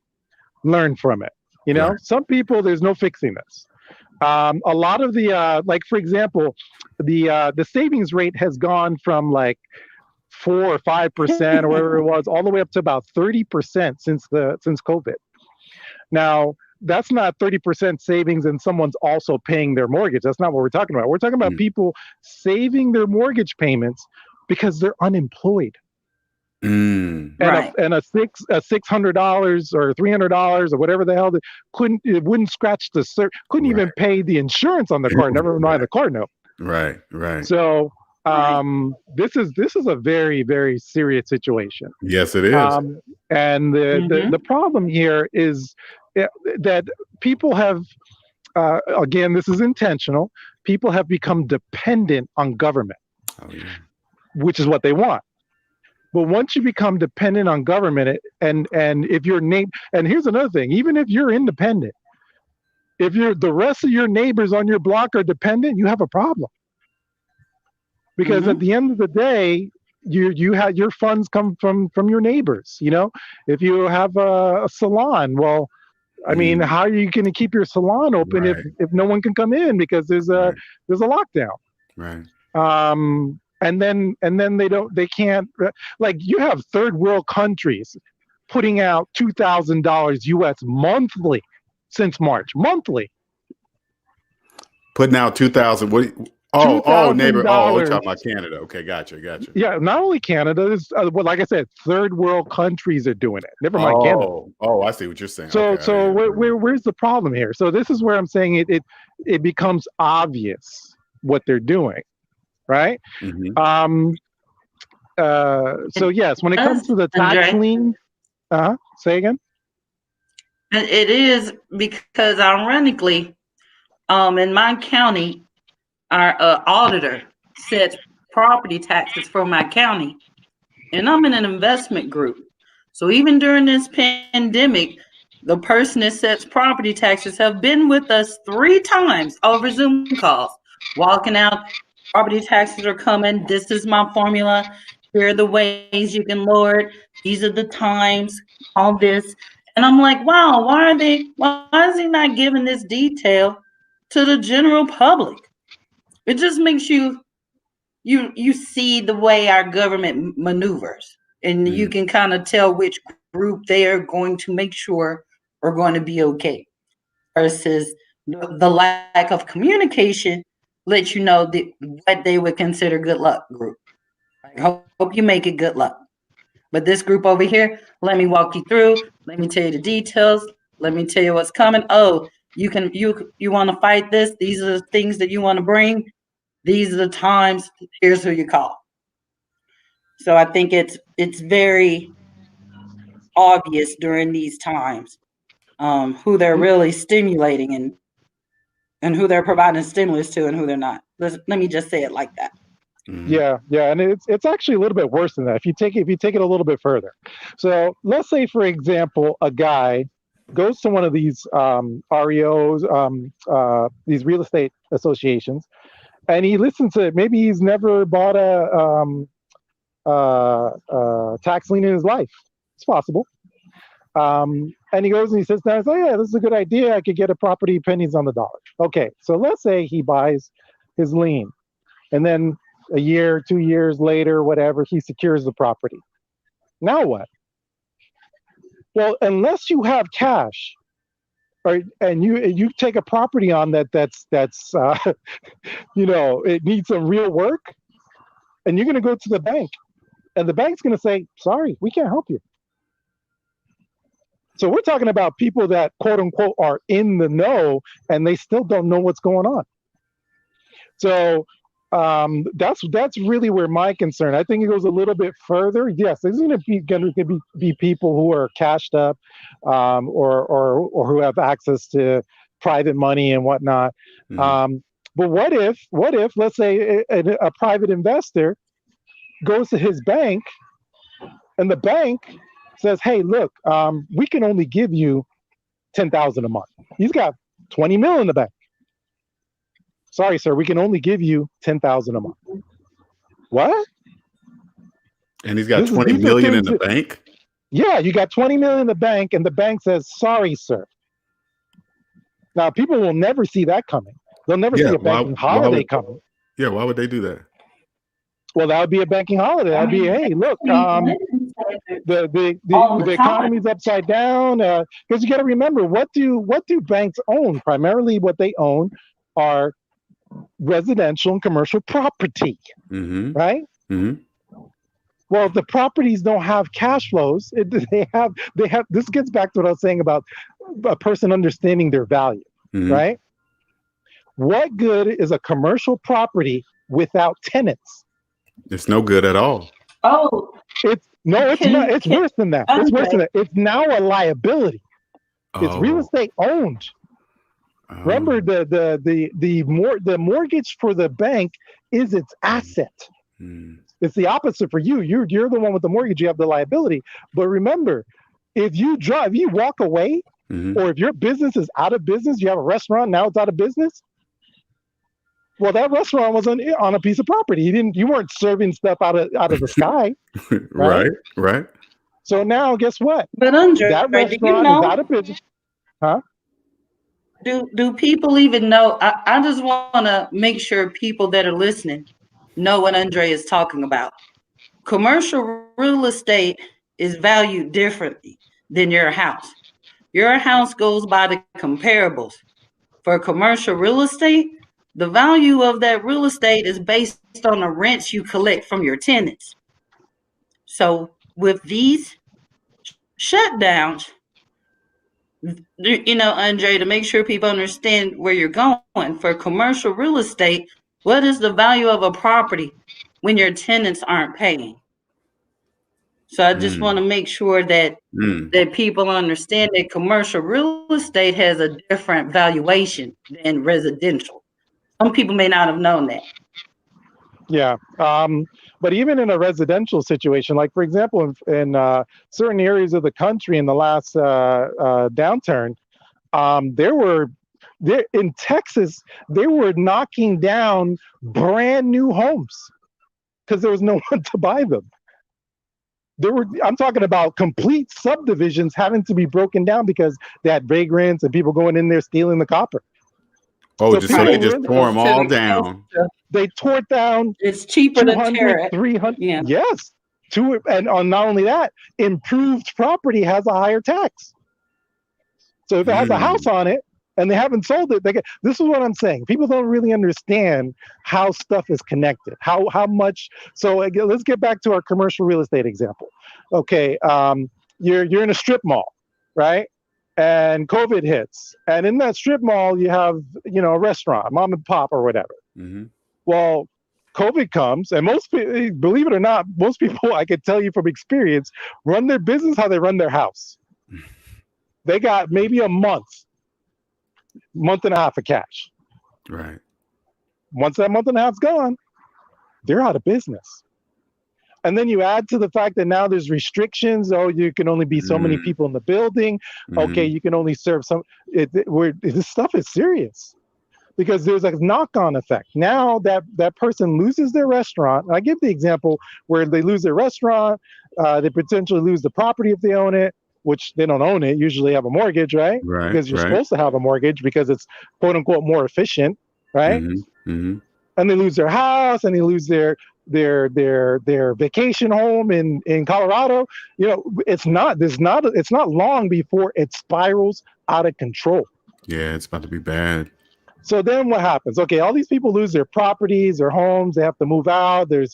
learn from it. Right. Some people, there's no fixing this. A lot of the like, for example, the savings rate has gone from like 4 or 5% or whatever it was, all the way up to about 30% since COVID. Now, that's not 30% savings and someone's also paying their mortgage. That's not what we're talking about. We're talking about Mm. people saving their mortgage payments because they're unemployed. Mm. right. And a $600 or $300 or whatever the hell, it wouldn't scratch couldn't even Right. pay the insurance on the car, never mind the car note. Right. Right. So Right. this is a very, very serious situation. Yes, it is. And the problem here is that people have, again, this is intentional. People have become dependent on government, Oh, yeah. which is what they want. But once you become dependent on government, and if you're and here's another thing, even if you're independent, if the rest of your neighbors on your block are dependent, you have a problem. Because at the end of the day, you have your funds come from your neighbors. If you have a salon, well, I mean, how are you going to keep your salon open Right. if no one can come in because there's a lockdown? Right. And then they can't, like, you have third world countries putting out $2,000 US monthly since March, monthly. Putting out 2,000. What? Neighbor. Oh, we're talking about Canada. Okay, gotcha. Yeah, not only Canada. Like I said, third world countries are doing it. Never mind Canada. Oh, I see what you're saying. So, Okay, where's the problem here? So this is where I'm saying it becomes obvious what they're doing, right? Mm-hmm. So yes, when it comes to the tax lien, say again. It is because, ironically, in my county, our auditor sets property taxes for my county, and I'm in an investment group. So even during this pandemic, the person that sets property taxes have been with us 3 times over Zoom calls, walking out, property taxes are coming, this is my formula, here are the ways you can lower it, these are the times, all this. And I'm like, wow, why is he not giving this detail to the general public? It just makes you see the way our government maneuvers, and you can kind of tell which group they are going to make sure are going to be okay, versus the lack of communication lets you know what they would consider good luck group. I hope you make it good luck. But this group over here, let me walk you through. Let me tell you the details. Let me tell you what's coming. Oh, you want to fight this? These are the things that you want to bring. These are the times. Here's who you call. So I think it's very obvious during these times who they're really stimulating and who they're providing stimulus to and who they're not. Let me just say it like that. Yeah, and it's actually a little bit worse than that. If you take it a little bit further. So let's say, for example, a guy goes to one of these REOs, these real estate associations, and he listens to it. Maybe he's never bought a tax lien in his life. It's possible. And he goes and he sits down and says, "Oh yeah, this is a good idea. I could get a property pennies on the dollar." Okay, so let's say he buys his lien, and then a year, 2 years later, whatever, he secures the property. Now what? Well, unless you have cash, and you take a property on that's it needs some real work, and you're going to go to the bank, and the bank's going to say, sorry, we can't help you. So we're talking about people that, quote unquote, are in the know, and they still don't know what's going on. So that's really where my concern. I think it goes a little bit further. Yes, there's going to be people who are cashed up, or who have access to private money and whatnot. Mm-hmm. But what if, let's say a private investor goes to his bank, and the bank says, "Hey, look, we can only give you $10,000 a month." He's got $20 million in the bank. Sorry, sir, we can only give you $10,000 a month. What? And he's got $20 million in the bank? Yeah, you got $20 million in the bank, and the bank says, "Sorry, sir." Now, people will never see that coming. They'll never see a banking holiday coming. Yeah, why would they do that? Well, that would be a banking holiday. That'd be, hey, look, the economy's upside down. Because you got to remember, what do banks own? Primarily, what they own are residential and commercial property, right? Mm-hmm. Well, the properties don't have cash flows. They have. This gets back to what I was saying about a person understanding their value, right? What good is a commercial property without tenants? It's no good at all. Oh, it's not. It's worse than that. Okay. It's worse than that. It's now a liability. It's real estate owned. Remember, the mortgage for the bank is its asset. It's the opposite for you. You're the one with the mortgage. You have the liability. But remember, if you walk away, or if your business is out of business, you have a restaurant, now it's out of business. Well, that restaurant was on a piece of property. You weren't serving stuff out of the sky. Right. So now, guess what? But Andre, that restaurant is out of business. Huh? Do people even know? I just want to make sure people that are listening know what Andre is talking about. Commercial real estate is valued differently than your house. Your house goes by the comparables. For commercial real estate, the value of that real estate is based on the rents you collect from your tenants. So with these shutdowns, Andre, to make sure people understand where you're going, for commercial real estate, what is the value of a property when your tenants aren't paying? So I just want to make sure that people understand that commercial real estate has a different valuation than residential. Some people may not have known that. Yeah. But even in a residential situation, like, for example, in certain areas of the country in the last downturn, in Texas, they were knocking down brand new homes because there was no one to buy them. I'm talking about complete subdivisions having to be broken down because they had vagrants and people going in there stealing the copper. Oh, so they just tore them all down. They tore it down. It's cheaper to tear it. 300. Yeah. Yes. And on not only that, improved property has a higher tax. So if it has a house on it and they haven't sold it, this is what I'm saying. People don't really understand how stuff is connected. How much. So again, let's get back to our commercial real estate example. Okay, you're in a strip mall, right? And COVID hits, and in that strip mall, you have a restaurant, mom and pop or whatever. Well, COVID comes, and believe it or not, most people, I can tell you from experience, run their business how they run their house. They got maybe a month and a half of cash. Right. Once that month and a half's gone, they're out of business. And then you add to the fact that now there's restrictions. Oh, you can only be so many people in the building. Okay, you can only serve some. This stuff is serious because there's a knock-on effect. Now that person loses their restaurant. I give the example where they lose their restaurant. They potentially lose the property if they own it, which they don't own it. Usually have a mortgage, right? Right. Because you're supposed to have a mortgage because it's quote unquote more efficient, right? And they lose their house and they lose their vacation home in Colorado. It's not long before it spirals out of control. Yeah, it's about to be bad. So then what happens? Okay, all these people lose their properties, their homes, they have to move out. They're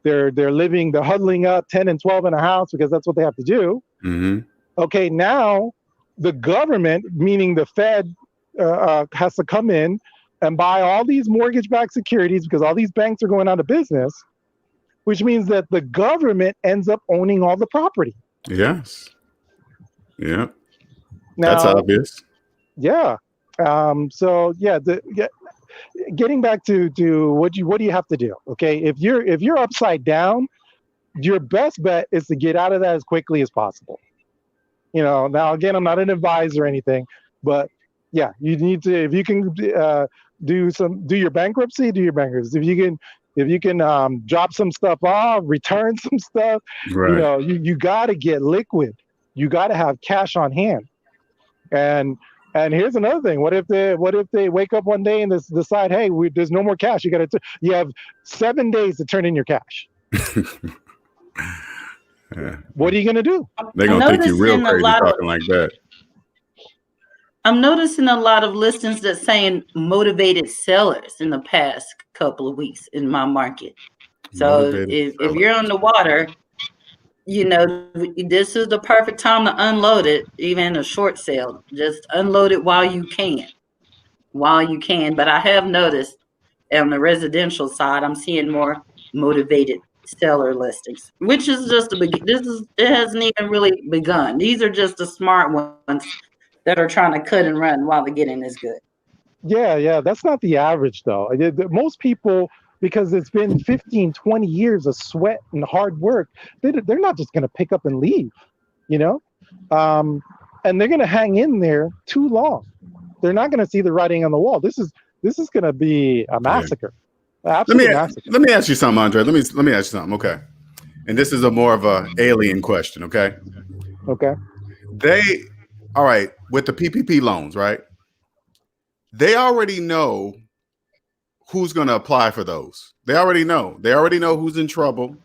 huddling up 10 and 12 in a house because that's what they have to do. Mm-hmm. Okay, now the government, meaning the Fed, has to come in and buy all these mortgage-backed securities because all these banks are going out of business, which means that the government ends up owning all the property. Yes. Yeah. Now, That's obvious. Yeah. So yeah, getting back to what do you have to do? Okay, if you're upside down, your best bet is to get out of that as quickly as possible. Now again, I'm not an advisor or anything, but yeah, you need to, if you can do your bankruptcy. If you can drop some stuff off, return some stuff. Right. You got to get liquid. You got to have cash on hand. And here's another thing. What if they wake up one day and decide, hey, there's no more cash. You have 7 days to turn in your cash. Yeah. What are you gonna do? They're gonna think you're real crazy talking like that. I'm noticing a lot of listings that saying motivated sellers in the past couple of weeks in my market. So if you're on the water, this is the perfect time to unload it, even a short sale. Just unload it while you can. But I have noticed on the residential side, I'm seeing more motivated seller listings, which is just it hasn't even really begun. These are just the smart ones that are trying to cut and run while the getting is good. Yeah, that's not the average though. Most people, because it's been 15, 20 years of sweat and hard work, they're not just going to pick up and leave, and they're going to hang in there too long. They're not going to see the writing on the wall. This is going to be a massacre. Yeah. Massacre. Let me ask you something, Andre. Let me ask you something. Okay. And this is a more of a alien question. Okay. Okay. All right, with the PPP loans, right? They already know who's going to apply for those. They already know who's in trouble,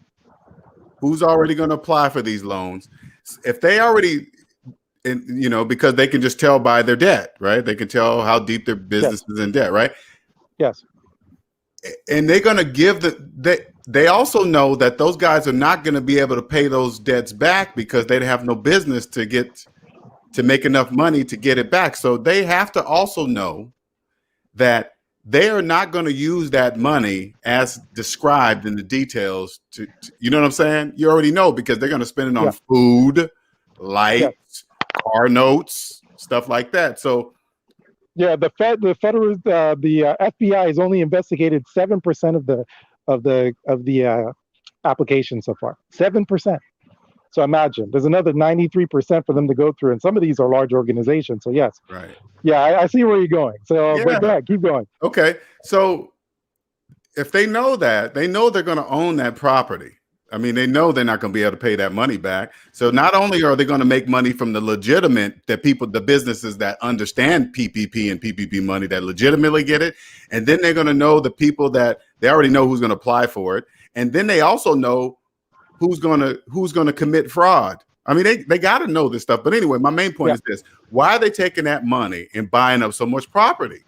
who's already going to apply for these loans. If they already, because they can just tell by their debt, right? They can tell how deep their business is in debt, right? Yes. And they're going to give they also know that those guys are not going to be able to pay those debts back because they have no business to make enough money to get it back. So they have to also know that they are not going to use that money as described in the details to you know what I'm saying? You already know because they're going to spend it on food, lights, car notes, stuff like that. So yeah, the FBI has only investigated 7% of the applications so far. 7%. So imagine there's another 93% for them to go through, and some of these are large organizations. So yes, right, yeah, I see where you're going. So but go ahead, keep going. Okay, so if they know that, they know they're going to own that property. I mean, they know they're not going to be able to pay that money back. So not only are they going to make money from the the businesses that understand PPP and PPP money that legitimately get it, and then they're going to know the people that they already know who's going to apply for it, and then they also know who's going to commit fraud. I mean, they got to know this stuff. But anyway, my main point is this: why are they taking that money and buying up so much property?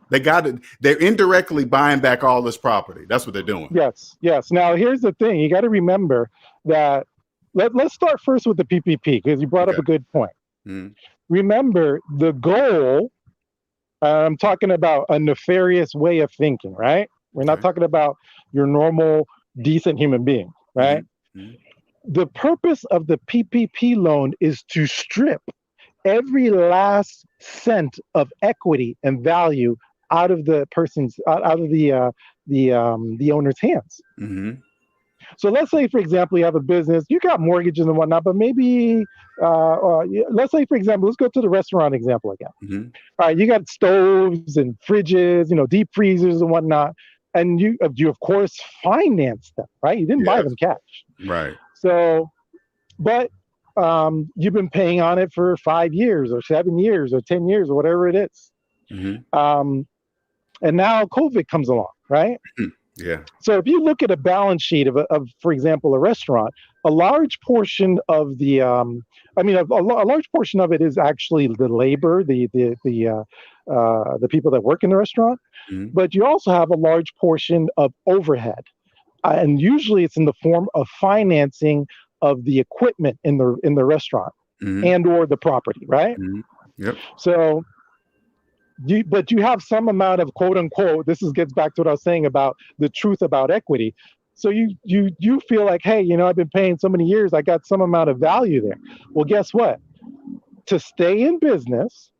They're indirectly buying back all this property. That's what they're doing. Yes. Now, here's the thing. You got to remember that let's start first with the PPP because you brought up a good point. Mm-hmm. Remember, the goal, I'm talking about a nefarious way of thinking, right? We're not talking about your normal, decent human being, right? Mm-hmm. The purpose of the PPP loan is to strip every last cent of equity and value out of the owner's hands. Mm-hmm. So let's say, for example, you have a business, you got mortgages and whatnot, but maybe let's say, for example, let's go to the restaurant example again. Mm-hmm. All right, you got stoves and fridges, deep freezers and whatnot, and you of course financed them, right? You didn't buy them cash, right? So, but you've been paying on it for 5 years or 7 years or 10 years or whatever it is. Mm-hmm. And now COVID comes along, right? Yeah. So if you look at a balance sheet of for example, a restaurant, a large portion of the a large portion of it is actually the labor, the people that work in the restaurant, Mhm. but you also have a large portion of overhead, and usually it's in the form of financing of the equipment in the restaurant Mhm. and or the property, right? Mhm. Yep. So but you have some amount of quote unquote, gets back to what I was saying about the truth about equity. So you feel like, hey, I've been paying so many years, I got some amount of value there. Well, guess what? To stay in business,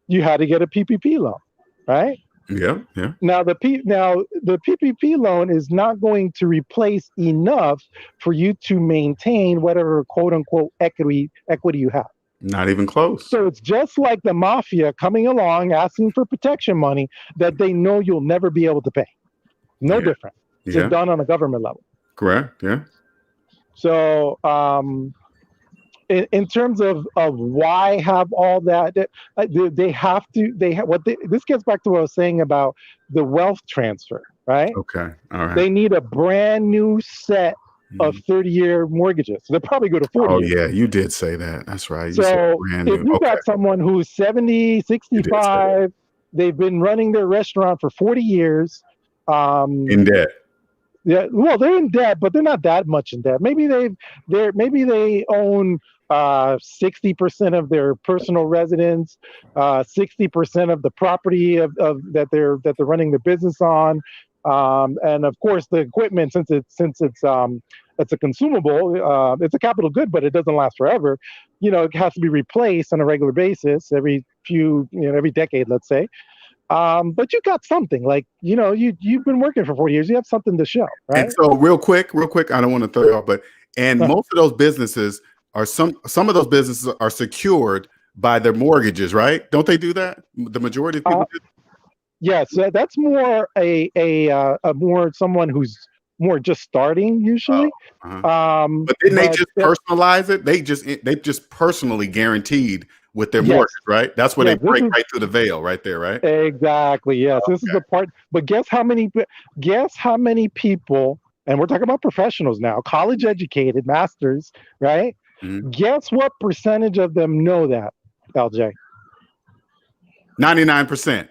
you had to get a PPP loan, right? Yeah. Yeah. Now the PPP loan is not going to replace enough for you to maintain whatever quote unquote equity you have. Not even close. So it's just like the mafia coming along asking for protection money that they know you'll never be able to pay. No different. It's just done on a government level. Correct. Yeah. So in terms of why have all that, this gets back to what I was saying about the wealth transfer, right? Okay. All right. They need a brand new set of 30-year mortgages. So they'll probably go to 40 Oh, years. yeah. You did say that. That's right. You said So brand if new. you got someone who's 70, 65, they've been running their restaurant for 40 years. In debt. Yeah, well, they're in debt, but they're not that much in debt. Maybe they own 60% of their personal residence, 60% of the property of that they're running their business on, and of course the equipment, since it's a consumable, it's a capital good, but it doesn't last forever. It has to be replaced on a regular basis every decade, let's say. But you got something, like, you've been working for 40 years. You have something to show, right? And so real quick, I don't want to throw you off, but most of those businesses are some of those businesses are secured by their mortgages, right? Don't they do that? The majority of people do. Yes, that's more more someone who's more just starting usually. But didn't they just personalize it? They just personally guaranteed with their mortgage, right? That's where they break right through the veil, right there, right? Exactly. Yes, this is the part. But guess how many people? And we're talking about professionals now, college educated, masters, right? Mm-hmm. Guess what percentage of them know that, LJ? 99%.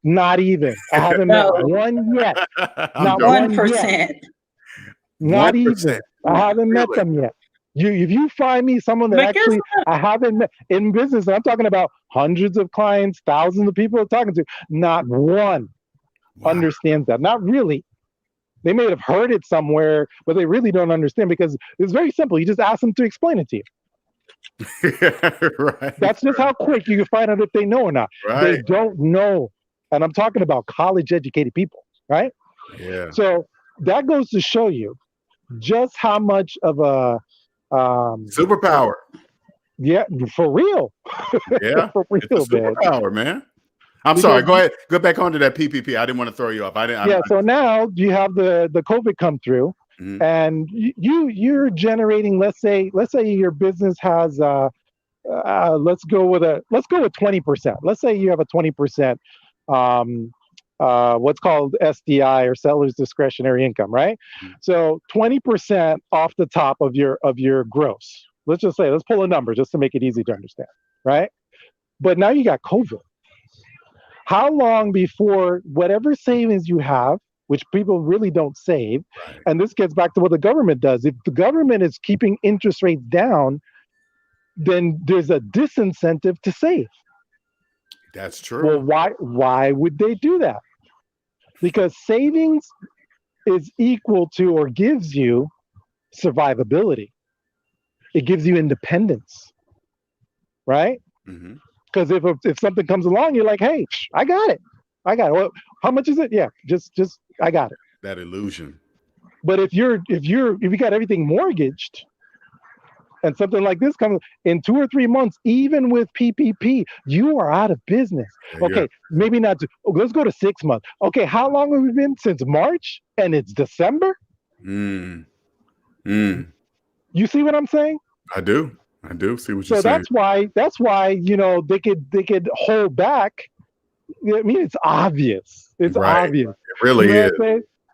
Not even. I haven't met one yet. Not 1%. Not even. I haven't met them yet. If you find me someone that actually I haven't met in business, I'm talking about hundreds of clients, thousands of people I'm talking to, not one understands that. Not really. They may have heard it somewhere, but they really don't understand, because it's very simple. You just ask them to explain it to you. Right. That's just how quick you can find out if they know or not. Right. They don't know. And I'm talking about college educated people, right? Yeah. So that goes to show you just how much of a superpower. Yeah, for real. Yeah, for real, it's a superpower, man. I'm sorry. Go ahead. Go back onto that PPP. I didn't want to throw you off. So now you have the COVID come through, and you're generating. Let's say your business has let's go with 20%. Let's say you have a 20%. What's called SDI, or seller's discretionary income, right? So 20% off the top of your gross. Let's pull a number just to make it easy to understand, right? But now you got COVID. How long before whatever savings you have, which people really don't save, and this gets back to what the government does. If the government is keeping interest rates down, then there's a disincentive to save. That's true. Well, why would they do that? Because savings is equal to, or gives you, survivability. It gives you independence, right? Because if something comes along, you're like, hey, I got it. Well, how much is it? Yeah, just I got it. That illusion. But if you got everything mortgaged, and something like this comes in 2 or 3 months, even with PPP, you are out of business. Okay, maybe not. Let's go to 6 months. Okay, how long have we been? Since March, and it's December. You see what I'm saying? I do see what you're saying. So that's why they could hold back. I mean, it's obvious. It's obvious. It really is.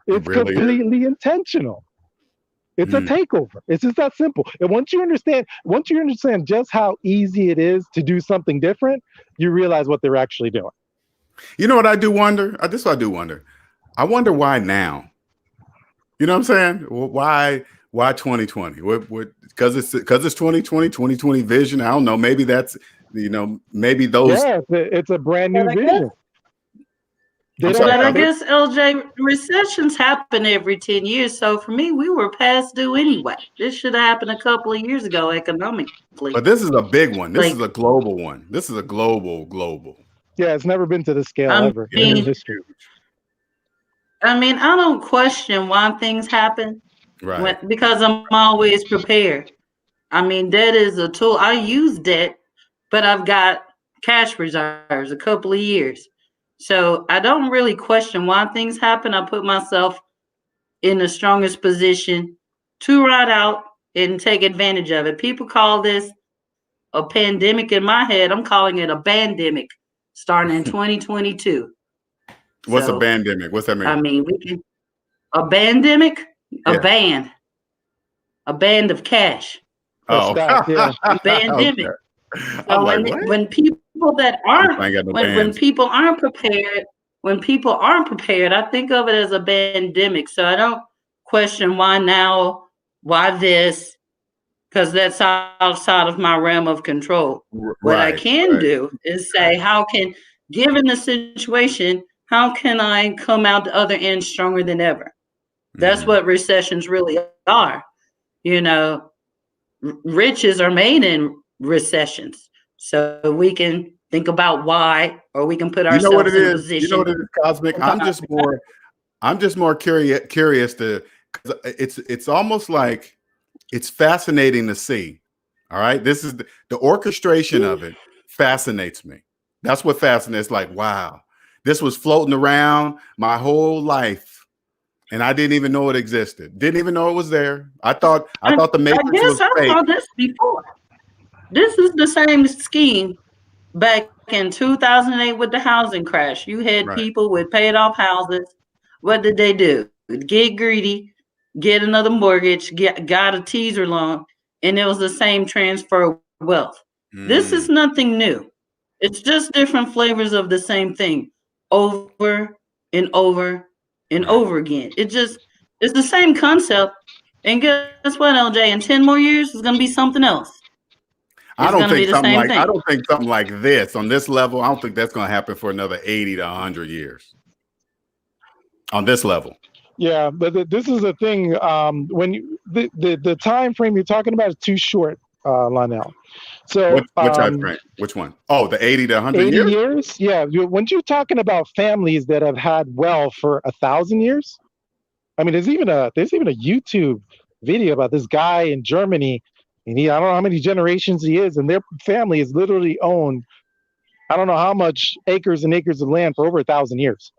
It's really completely intentional. It's a takeover. It's just that simple. And once you understand just how easy it is to do something different, you realize what they're actually doing. You know what I do wonder? This is what I do wonder. I wonder why now. You know what I'm saying? Why 2020? What because it's 2020, 2020 vision. I don't know. Maybe that's, maybe those. Yeah, it's a brand new But I vision. guess LJ, recessions happen every 10 years. So for me, we were past due anyway. This should have happened a couple of years ago economically. But this is a big one. This is a global one. This is a global. Yeah, it's never been to this scale ever in history. I mean, I don't question why things happen, right? Because I'm always prepared. I mean, debt is a tool. I use debt, but I've got cash reserves a couple of years. So I don't really question why things happen. I put myself in the strongest position to ride out and take advantage of it. People call this a pandemic. In my head, I'm calling it a bandemic starting in 2022. What's a bandemic? What's that mean? I mean, a bandemic, a band of cash. Oh, yeah. A bandemic. Okay. So when people that aren't, when people aren't prepared, I think of it as a pandemic. So I don't question why now, why this, because that's outside of my realm of control. What I can do is say, given the situation, how can I come out the other end stronger than ever? That's what recessions really are. Riches are made in recessions. So we can think about why, or we can put ourselves in a position. You know what it is, Cosmic? I'm just more curious to, because it's almost like it's fascinating to see. All right. This is the orchestration of it fascinates me. That's what fascinates. Like, wow, this was floating around my whole life, and I didn't even know it existed. Didn't even know it was there. I thought the Matrix was fake. I saw this before. This is the same scheme back in 2008 with the housing crash. You had people with paid off houses. What did they do? Get greedy, get another mortgage, got a teaser loan, and it was the same transfer of wealth. This is nothing new. It's just different flavors of the same thing over and over and over again. It's the same concept. And guess what, LJ? In 10 more years, it's going to be something else. I don't think something like this on this level. I don't think that's going to happen for another 80 to 100 years on this level. Yeah, but this is the thing. When the time frame you're talking about is too short, Lionel. So what time frame? Which one? Oh, the 80 to 100 80 years? years? Yeah. When you're talking about families that have had wealth for 1,000 years, I mean, there's even a YouTube video about this guy in Germany, and I don't know how many generations he is, and their family has literally owned, I don't know how much acres and acres of land for over 1,000 years.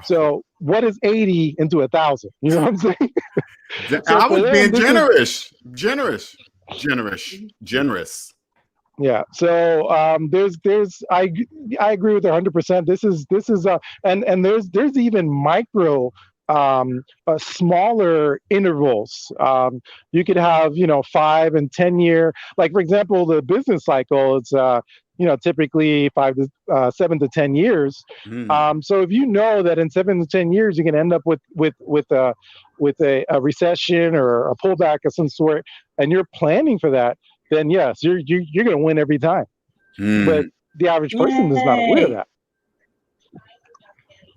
So what is 80 into 1,000? You know what I'm saying? So I was being generous. Yeah. So I agree with her 100%. This is and there's even micro smaller intervals. You could have 5 and 10 year, like for example, the business cycle. It's typically 7 to 10 years. So if you know that in 7 to 10 years you can end up with a recession or a pullback of some sort, and you're planning for that, then yes, you're going to win every time. But the average person is not aware of that.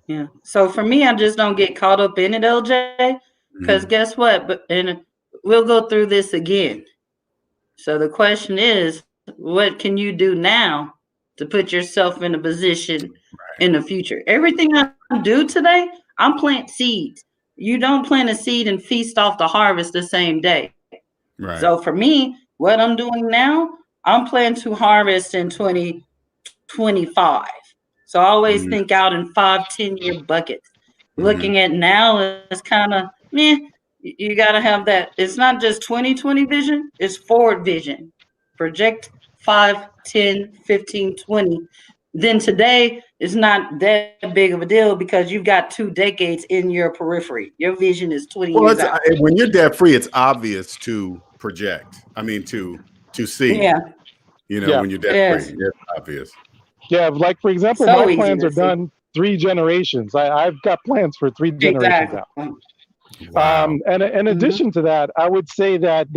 Yeah. So for me, I just don't get caught up in it, LJ, because guess what? And we'll go through this again. So the question is, what can you do now to put yourself in a position in the future? Everything I do today, I'm planting seeds. You don't plant a seed and feast off the harvest the same day. Right. So for me, what I'm doing now, I'm planning to harvest in 2025. So I always think out in 5-10 year buckets. Looking at now is kind of you got to have that. It's not just 2020 vision, it's forward vision. Project 5, 10, 15, 20 then today it's not that big of a deal because you've got 2 decades in your periphery. Your vision is 20 Well, years out. when you're debt free, it's obvious to project. I mean, to see. Yeah. Yeah. When you're debt Yes. free, it's obvious. Yeah, like for example, So my easy plans to are see. done 3 generations. I've got plans for 3 generations Exactly. out. Wow. And in addition to that, I would say that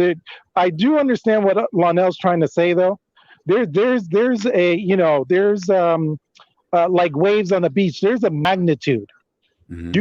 I do understand what Lonell's trying to say, though. There's a there's like waves on the beach. There's a magnitude. Mhm.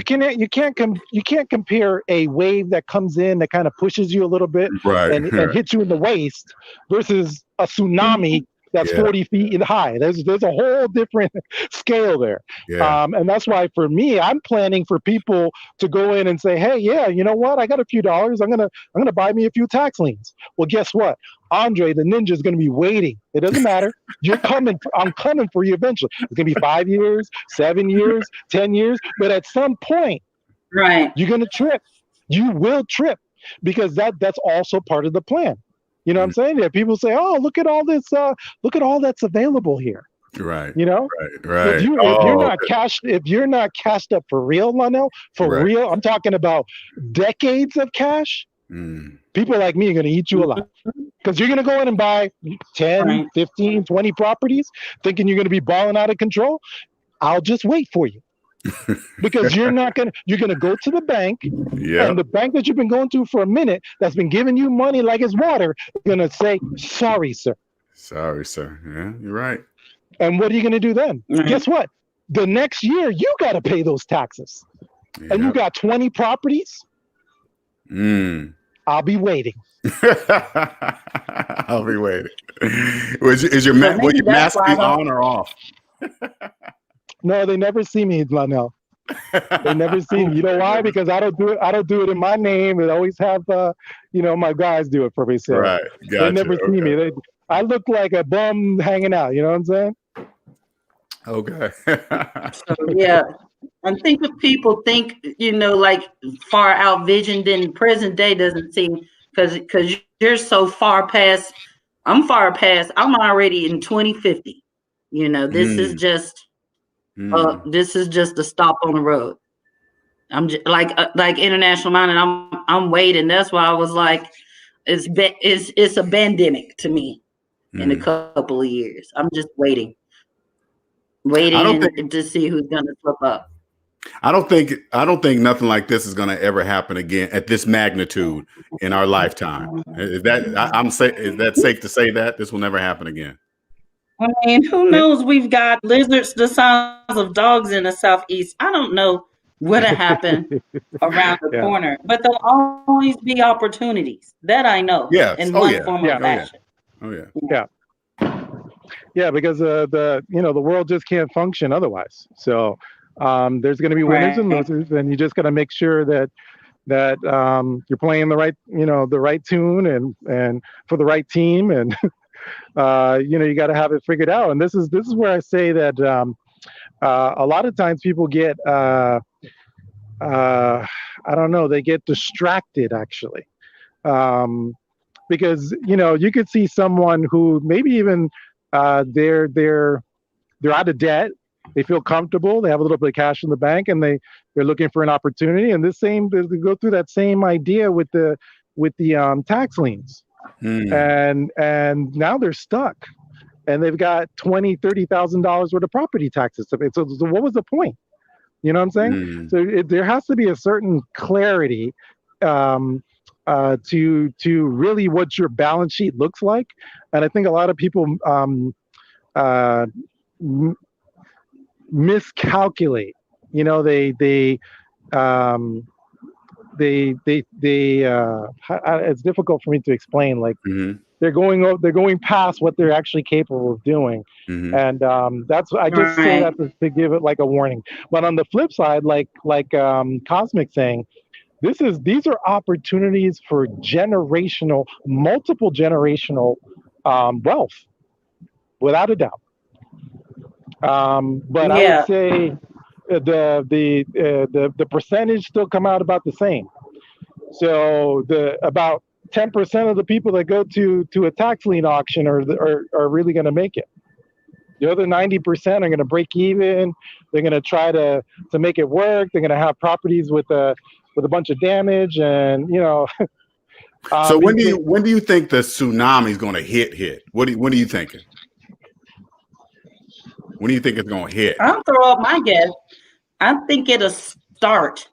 You can't compare a wave that comes in that kind of pushes you a little bit Right. and hits you in the waist versus a tsunami that's Yeah. 40 feet high. There's a whole different scale there. Yeah. And that's why for me, I'm planning for people to go in and say, hey, yeah, you know what? I got a few dollars. I'm gonna buy me a few tax liens. Well, guess what? Andre the Ninja is gonna be waiting. It doesn't matter. You're coming. I'm coming for you eventually. It's gonna be 5 years, 7 years, 10 years. But at some point, Right. you're gonna trip. You will trip because that's also part of the plan. You know what I'm saying? Yeah, people say, "Oh, look at all this! Look at all that's available here." Right. You know, Right. if you're not cashed up for real, Lonell, for Right. real, I'm talking about decades of cash. People like me are going to eat you alive because you're going to go in and buy 10, Right. 15, 20 properties thinking you're going to be balling out of control. I'll just wait for you. Because you're going to go to the bank, and the bank that you've been going to for a minute that's been giving you money like it's water is going to say, sorry, sir. Sorry, sir. Yeah, you're right. And what are you going to do then? Guess what? The next year, you got to pay those taxes. And you got 20 properties. I'll be waiting. I'll be waiting. Is your will your mask be on or off? No, they never see me, Lonell. They never see me. You know why? Because I don't do it. I don't do it in my name. It always have my guys do it for me. So right. Gotcha. They never see me. I look like a bum hanging out. You know what I'm saying? Okay. So, yeah. I think if people think, like far out vision, then present day doesn't seem, because you're so far past. I'm far past. I'm already in 2050. This is just this is just a stop on the road. I'm just like international minded. I'm waiting. That's why I was like, it's a pandemic to me in a couple of years. I'm just waiting to see who's gonna slip up. I don't think nothing like this is going to ever happen again at this magnitude in our lifetime. Is that safe to say that this will never happen again? I mean, who knows? We've got lizards the size of dogs in the southeast. I don't know what'll happen around the corner, but there'll always be opportunities. That I know. Yes. In one form or fashion. Yeah, because the world just can't function otherwise. So there's going to be winners and losers, and you just got to make sure that you're playing the right tune and for the right team, and you got to have it figured out. And this is where I say that a lot of times people get I don't know, they get distracted actually, because you could see someone who maybe even they're out of debt. They feel comfortable. They have a little bit of cash in the bank, and they're looking for an opportunity. And they go through that same idea with the tax liens, and now they're stuck, and they've got $20,000-$30,000 worth of property taxes to pay. So what was the point? You know what I'm saying? So there has to be a certain clarity to really what your balance sheet looks like, and I think a lot of people miscalculate. It's difficult for me to explain. Like they're going past what they're actually capable of doing, and that's I just say that to give it like a warning. But on the flip side, like Cosmic saying, these are opportunities for multiple generational wealth, without a doubt. But I would say the percentage still come out about the same. So about 10% of the people that go to a tax lien auction are really going to make it. The other 90% are going to break even. They're going to try to make it work. They're going to have properties with a bunch of damage, and So when do you think the tsunami is going to hit? When are you thinking? When do you think it's going to hit? I'll throw up my guess. I think it'll start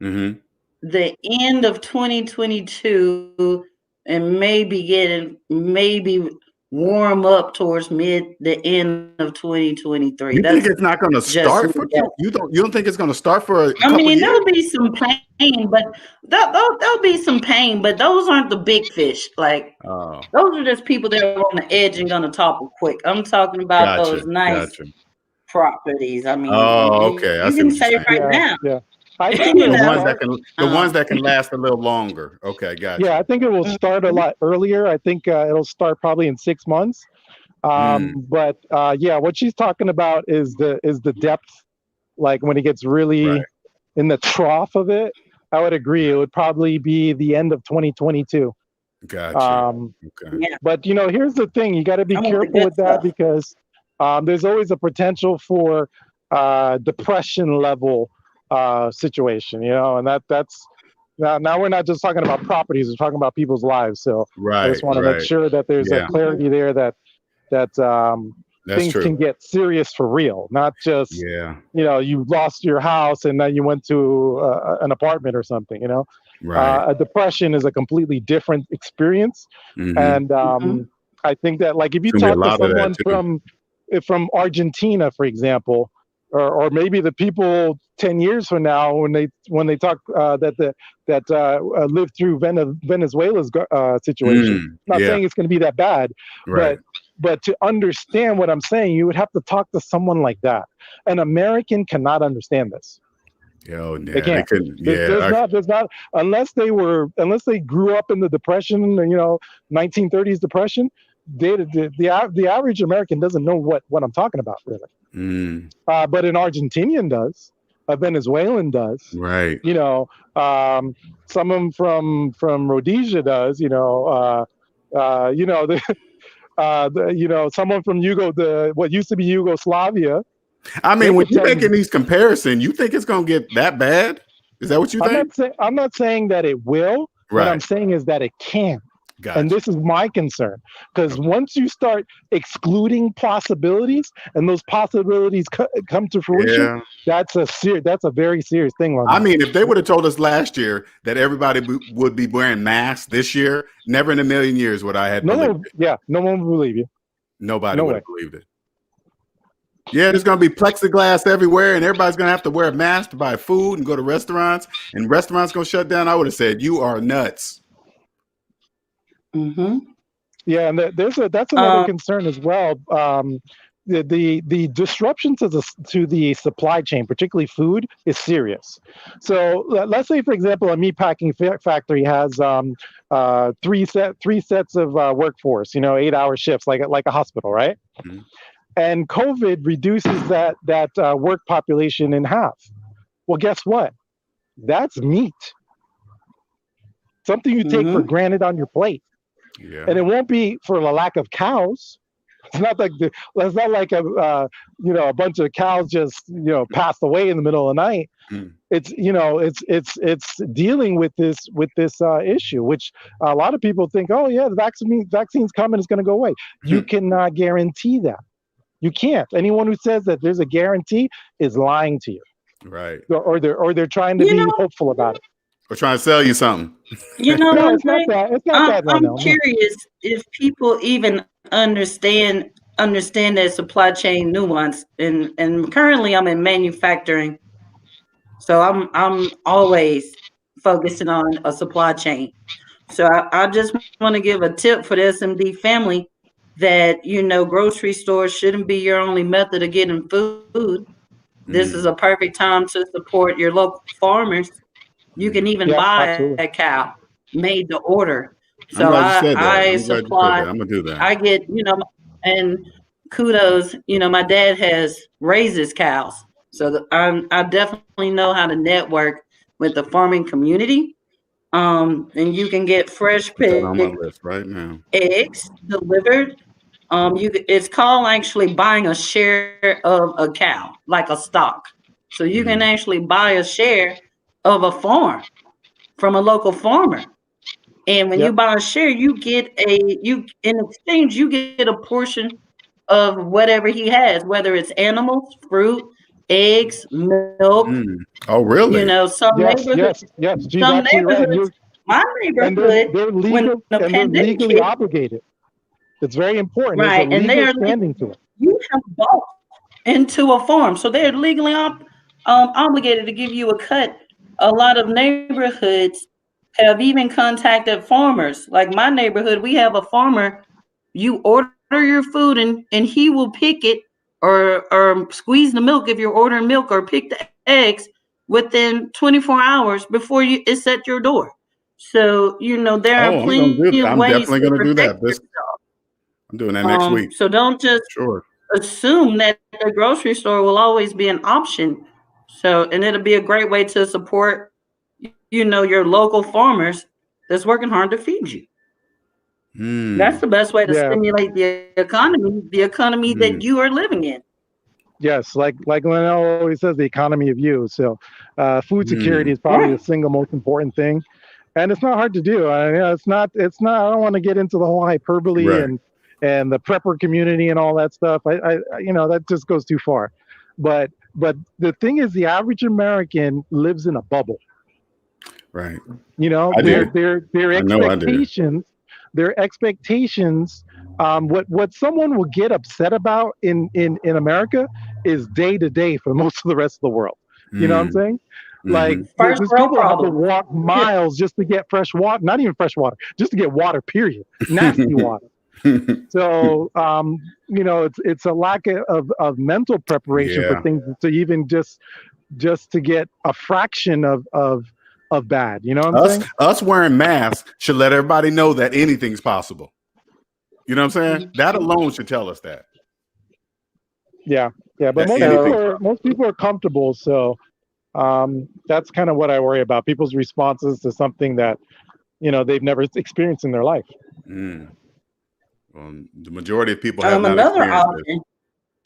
Mm-hmm. the end of 2022 and maybe warm up towards the end of 2023. You think it's not going to start for you? Don't think it's going to start for a couple years? There'll be some pain, but there'll be some pain, but those aren't the big fish. Like those are just people that are on the edge and gonna topple quick. I'm talking about those nice properties. I mean, okay. You can say right now. Yeah. I think the ones that can last a little longer. Okay, gotcha. Yeah, I think it will start a lot earlier. I think it'll start probably in 6 months. But what she's talking about is the depth. Like when it gets really in the trough of it, I would agree. It would probably be the end of 2022. Gotcha. Okay. Yeah. But here's the thing: you got to be careful with that because there's always a potential for depression level situation, and that's now we're not just talking about properties, we're talking about people's lives. So I just want to make sure that there's a clarity there that things can get serious for real, not just you lost your house and now you went to an apartment or something. A depression is a completely different experience. And I think that, like, if you talk to someone from Argentina, for example, or maybe the people 10 years from now when they talk that lived through Venezuela's situation. Not saying it's going to be that bad, but to understand what I'm saying, you would have to talk to someone like that. An American cannot understand this. They can't. There's not unless they grew up in the Depression, 1930s Depression. The average American doesn't know what I'm talking about, really. But an Argentinian does, a Venezuelan does, right? Someone from Rhodesia does, someone from what used to be Yugoslavia. I mean, when you're making these comparisons, you think it's going to get that bad? Is that what you think? I'm not saying that it will. What I'm saying is that it can. Gotcha. And this is my concern, because once you start excluding possibilities and those possibilities come to fruition, that's a very serious thing. I mean, if they would have told us last year that everybody would be wearing masks this year, never in a million years would I have believed it. Yeah, no one would believe you. Nobody would have believed it. Yeah, there's going to be plexiglass everywhere, and everybody's going to have to wear a mask to buy food and go to restaurants, and restaurants going to shut down. I would have said, you are nuts. Yeah, and that's another concern as well. The disruption to the supply chain, particularly food, is serious. So let's say, for example, a meatpacking factory has three sets of workforce, 8-hour shifts, like a hospital, right? And COVID reduces that work population in half. Well, guess what? That's meat. Something you take for granted on your plate. Yeah. And it won't be for the lack of cows. It's not like a bunch of cows just passed away in the middle of the night. It's it's dealing with this issue, which a lot of people think, oh yeah, the vaccine's coming, it's going to go away. You cannot guarantee that. You can't. Anyone who says that there's a guarantee is lying to you. Right. Or they're trying to be hopeful about it. We're trying to sell you something. No, it's not that. It's not that right now. I'm curious if people even understand that supply chain nuance. And currently, I'm in manufacturing, so I'm always focusing on a supply chain. So I just want to give a tip for the SMD family that grocery stores shouldn't be your only method of getting food. This is a perfect time to support your local farmers. You can even buy a cow made to order. So I supply. I'm gonna do that. I get, and kudos. My dad raises cows, so I definitely know how to network with the farming community. And you can get fresh picked on my list right now. Eggs delivered It's called actually buying a share of a cow, like a stock. So you can actually buy a share of a farm from a local farmer. And when you Yep. buy a share, you in exchange, you get a portion of whatever he has, whether it's animals, fruit, eggs, milk. Oh, really? Yes. She's Some absolutely right. neighborhoods, my And they're neighborhood, they're when legal the and they're pandemic legally hit, obligated. It's very important. There's a right, and legal standing to it. you have bought into a farm, so they're legally obligated to give you a cut. A lot of neighborhoods have even contacted farmers. Like my neighborhood, we have a farmer. You order your food and he will pick it or squeeze the milk if you're ordering milk or pick the eggs within 24 hours before it's at your door. So, there are Oh, I'm gonna do plenty that. of I'm ways definitely to gonna do protect that. yourself. I'm doing that next week. So don't just Sure. assume that the grocery store will always be an option. So, and it'll be a great way to support, your local farmers that's working hard to feed you. That's the best way to Yeah. stimulate the economy that you are living in. Yes, like Lionel always says, the economy of you. So, food security is probably Right. the single most important thing, and it's not hard to do. It's not. It's not. I don't want to get into the whole hyperbole Right. and the prepper community and all that stuff. That just goes too far. But the thing is, the average American lives in a bubble. Right. Their I do. their I know I do. expectations. What someone will get upset about in America is day to day for most of the rest of the world. You know what I'm saying? Like First there's world people that have to problem. walk miles just to get fresh water. Not even fresh water, just to get water. Period. Nasty water. So it's a lack of mental preparation for Yeah. things to even just to get a fraction of bad. You know what I'm saying? Us wearing masks should let everybody know that anything's possible. You know what I'm saying? That alone should tell us that. Yeah. But That most people are comfortable, so that's kind of what I worry about. People's responses to something that they've never experienced in their life. Well, the majority of people have not Another experienced option. it.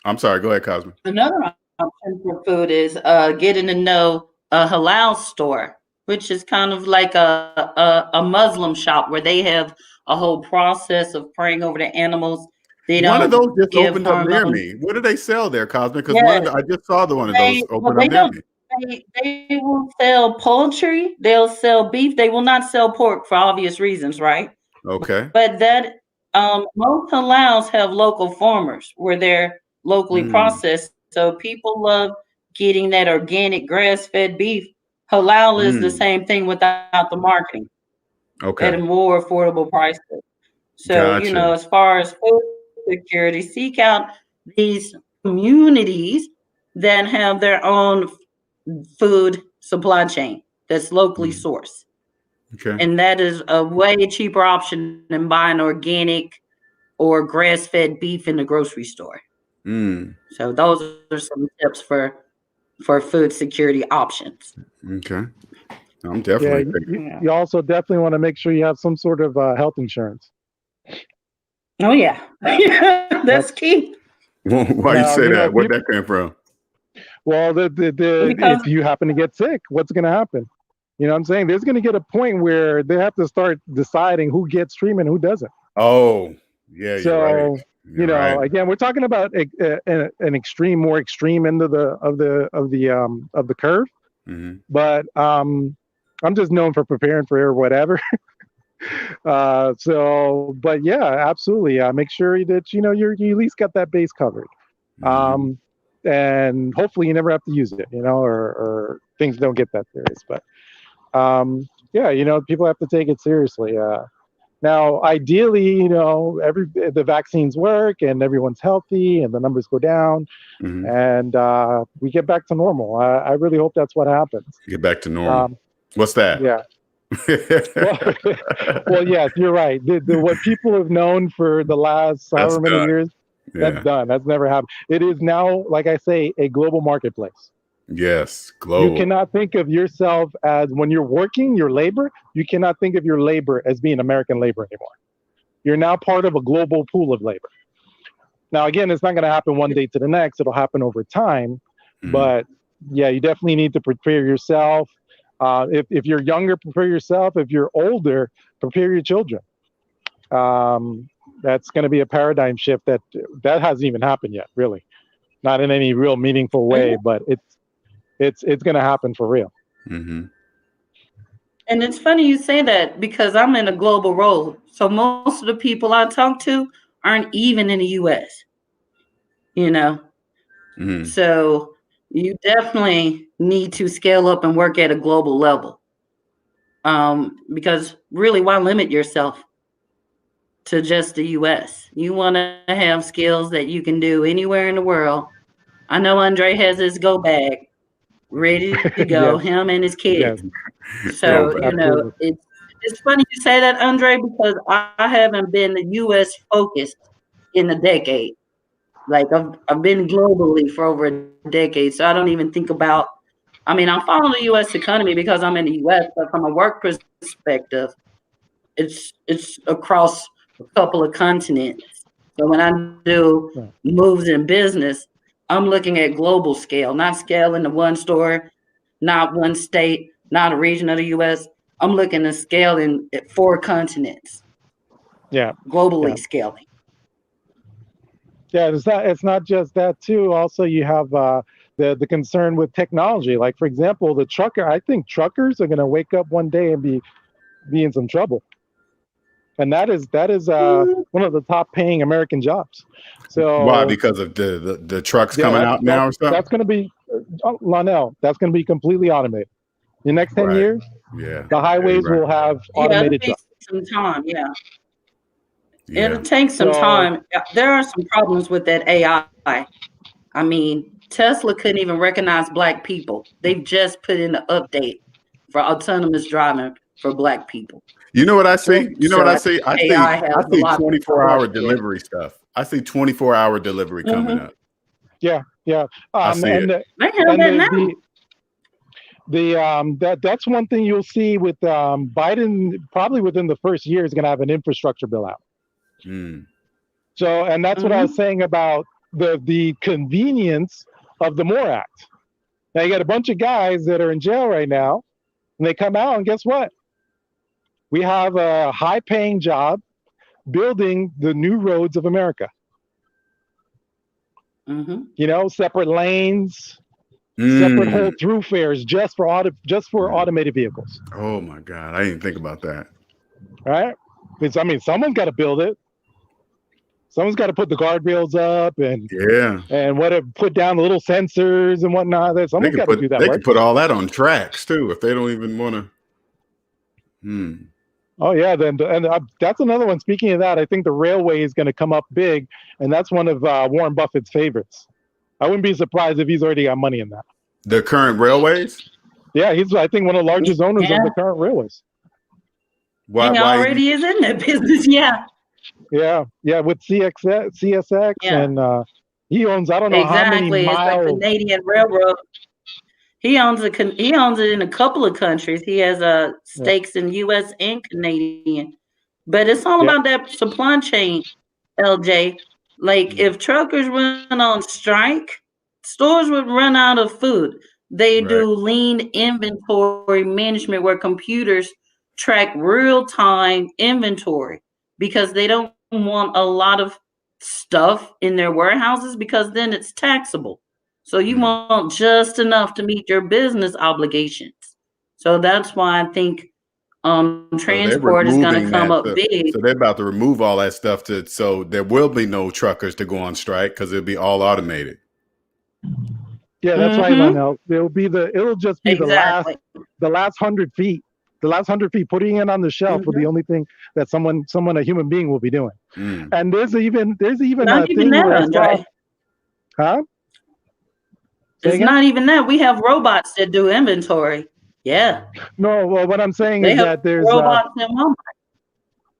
I'm sorry. Go ahead, Cosme. Another option for food is getting to know a halal store, which is kind of like a Muslim shop where they have a whole process of praying over the animals. They One of don't those just give opened up near hormones. me. What do they sell there, Cosme? Because Yes, I just saw the one of those open they up near don't. me. They will sell poultry. They'll sell beef. They will not sell pork for obvious reasons, right? Okay. But that most halals have local farmers where they're locally processed. So people love getting that organic grass-fed beef. Halal is the same thing without the marketing at a Okay. more affordable prices. So, Gotcha. as far as food security, seek out these communities that have their own food supply chain that's locally sourced. Okay. And that is a way cheaper option than buying organic or grass-fed beef in the grocery store. So those are some tips for food security options. Okay. I'm definitely You also definitely want to make sure you have some sort of health insurance. Oh yeah, that's key. Why you say that? Where that came from? Well, if you happen to get sick, what's going to happen? You know what I'm saying? There's going to get a point where they have to start deciding who gets treatment, who doesn't. Oh, yeah. So you're right. again, we're talking about an more extreme end of the curve. But I'm just known for preparing for whatever. But yeah, absolutely. Make sure that you at least got that base covered. And hopefully you never have to use it, or things don't get that serious. But people have to take it seriously. Now, ideally, the vaccines work and everyone's healthy and the numbers go down and we get back to normal. I really hope that's what happens. Get back to normal. What's that? Yeah. Well, yes, you're right. What people have known for the last however many years, that's done. That's never happened. It is now, like I say, a global marketplace. Yes, global. You cannot think of yourself as, when you're working your labor, you cannot think of your labor as being American labor anymore. You're now part of a global pool of labor. Now, again, it's not going to happen one day to the next. It'll happen over time. But yeah, you definitely need to prepare yourself. If you're younger, prepare yourself. If you're older, prepare your children. That's going to be a paradigm shift that hasn't even happened yet, really. Not in any real meaningful way, but it's going to happen for real. And it's funny you say that because I'm in a global role. So most of the people I talk to aren't even in the US, you know? So you definitely need to scale up and work at a global level. Because really, why limit yourself to just the US? You want to have skills that you can do anywhere in the world. I know Andre has his go bag ready to go, him and his kids. So, you know, it's funny you say that, Andre, because I haven't been US focused in a decade. Like I've been globally for over a decade, so I don't even think about. I mean, I'm following the U.S. economy because I'm in the U.S., but from a work perspective, it's across a couple of continents. So when I do moves in business, I'm looking at global scale, not scale into one store, not one state, not a region of the U.S. I'm looking at scale in 4 continents. Globally scaling. Yeah, it's not just that too. Also, you have the concern with technology. Like, for example, I think truckers are going to wake up one day and be in some trouble. And that is one of the top paying American jobs. So why? Because of the trucks coming out now or something? That's going to be, Lionel, that's going to be completely automated. In the next 10 years, the highways will have automated trucks. Some time, It'll take some time. There are some problems with that AI. I mean, Tesla couldn't even recognize Black people. They've just put in an update for autonomous driving for Black people. You know what I see? I see 24-hour to delivery stuff. I see 24-hour delivery coming up. Yeah. I see it. That's one thing you'll see with Biden. Probably within the first year is going to have an infrastructure bill out. So, and that's what I was saying about the convenience of the MORE Act. Now you got a bunch of guys that are in jail right now, and they come out, and guess what? We have a high-paying job building the new roads of America. You know, separate lanes, separate whole thoroughfares just for automated vehicles. Oh my God, I didn't think about that. Right? I mean, someone's got to build it. Someone's got to put the guardrails up and put down the little sensors and whatnot. Someone's got to do that. They can put all that on tracks too if they don't even want to. Oh yeah, that's another one. Speaking of that, I think the railway is going to come up big, and that's one of Warren Buffett's favorites. I wouldn't be surprised if he's already got money in that. The current railways? Yeah, he's I think one of the largest owners of the current railways. He already is in that business, Yeah, with CSX, and he owns how many miles. It's a Canadian railroad. He owns it in a couple of countries. He has stakes in U.S. and Canadian, but it's all about that supply chain, LJ. Like if truckers run on strike, stores would run out of food. They do lean inventory management where computers track real-time inventory because they don't want a lot of stuff in their warehouses because then it's taxable. So you want just enough to meet your business obligations. So that's why I think transport is going to come up big. So they're about to remove all that stuff so there will be no truckers to go on strike because it'll be all automated. Yeah, that's right, Lionel. It'll just be the last 100 feet. The last 100 feet, putting it on the shelf will be the only thing that a human being will be doing. And there's even not even that, Huh? It's not even that. We have robots that do inventory. Yeah. No, well, what I'm saying is that there's robots in Walmart.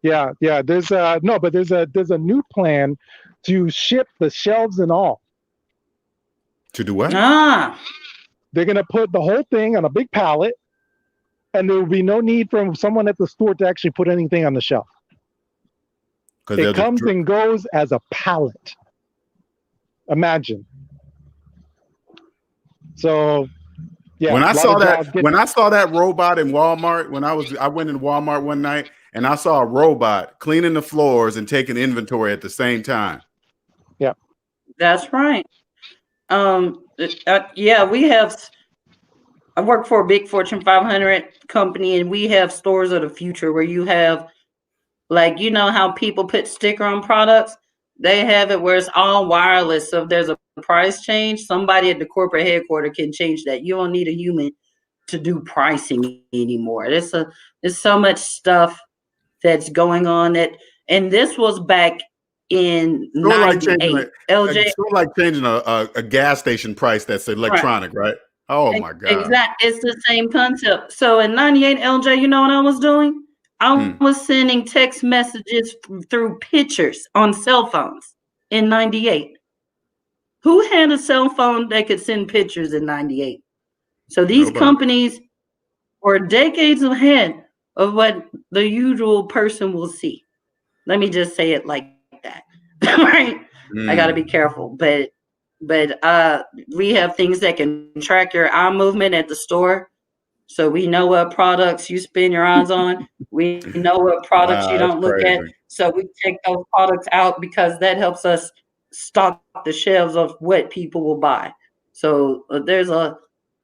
Yeah. There's a new plan to ship the shelves and all. To do what? They're gonna put the whole thing on a big pallet, and there will be no need for someone at the store to actually put anything on the shelf. It comes and goes as a pallet. Imagine. So yeah, When a I lot saw of that, jobs get. when I saw that robot in Walmart, I went in Walmart one night and I saw a robot cleaning the floors and taking inventory at the same time. Yeah. That's right. Yeah, we have. I work for a big Fortune 500 company, and we have stores of the future where you have, like, you know how people put sticker on products? They have it where it's all wireless. So if there's a price change, somebody at the corporate headquarters can change that. You don't need a human to do pricing anymore. There's so much stuff that's going on and this was back in Sort of like changing 98. LJ, sort of like changing a gas station price that's right. electronic, right? Oh my God. Exactly. It's the same concept. So in 98, LJ, you know what I was doing? I was sending text messages through pictures on cell phones in 98. Who had a cell phone that could send pictures in 98? So these Nobody. companies are decades ahead of what the usual person will see. Let me just say it like that. Right? I got to be careful, but we have things that can track your eye movement at the store, so we know what products you spend your eyes on. We know what products you Wow, that's don't look at, crazy. so we take those products out because that helps us stock the shelves of what people will buy. So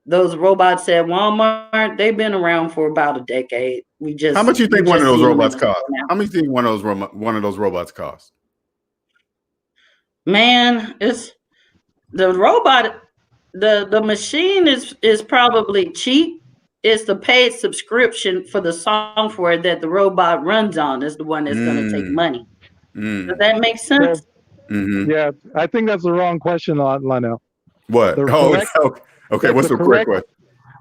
those robots at Walmart, they've been around for about a decade. How much you We think one of just those seen them in robots the cost? store now. How much do you think one of those robots cost? Man, it's the robot. The machine is probably cheap. It's the paid subscription for the software that the robot runs on is the one that's going to take Mm, money. Does mm, that make sense? So mm-hmm. yeah, I think that's the wrong question, Lionel. What? The Oh, correct, okay. What's the correct question?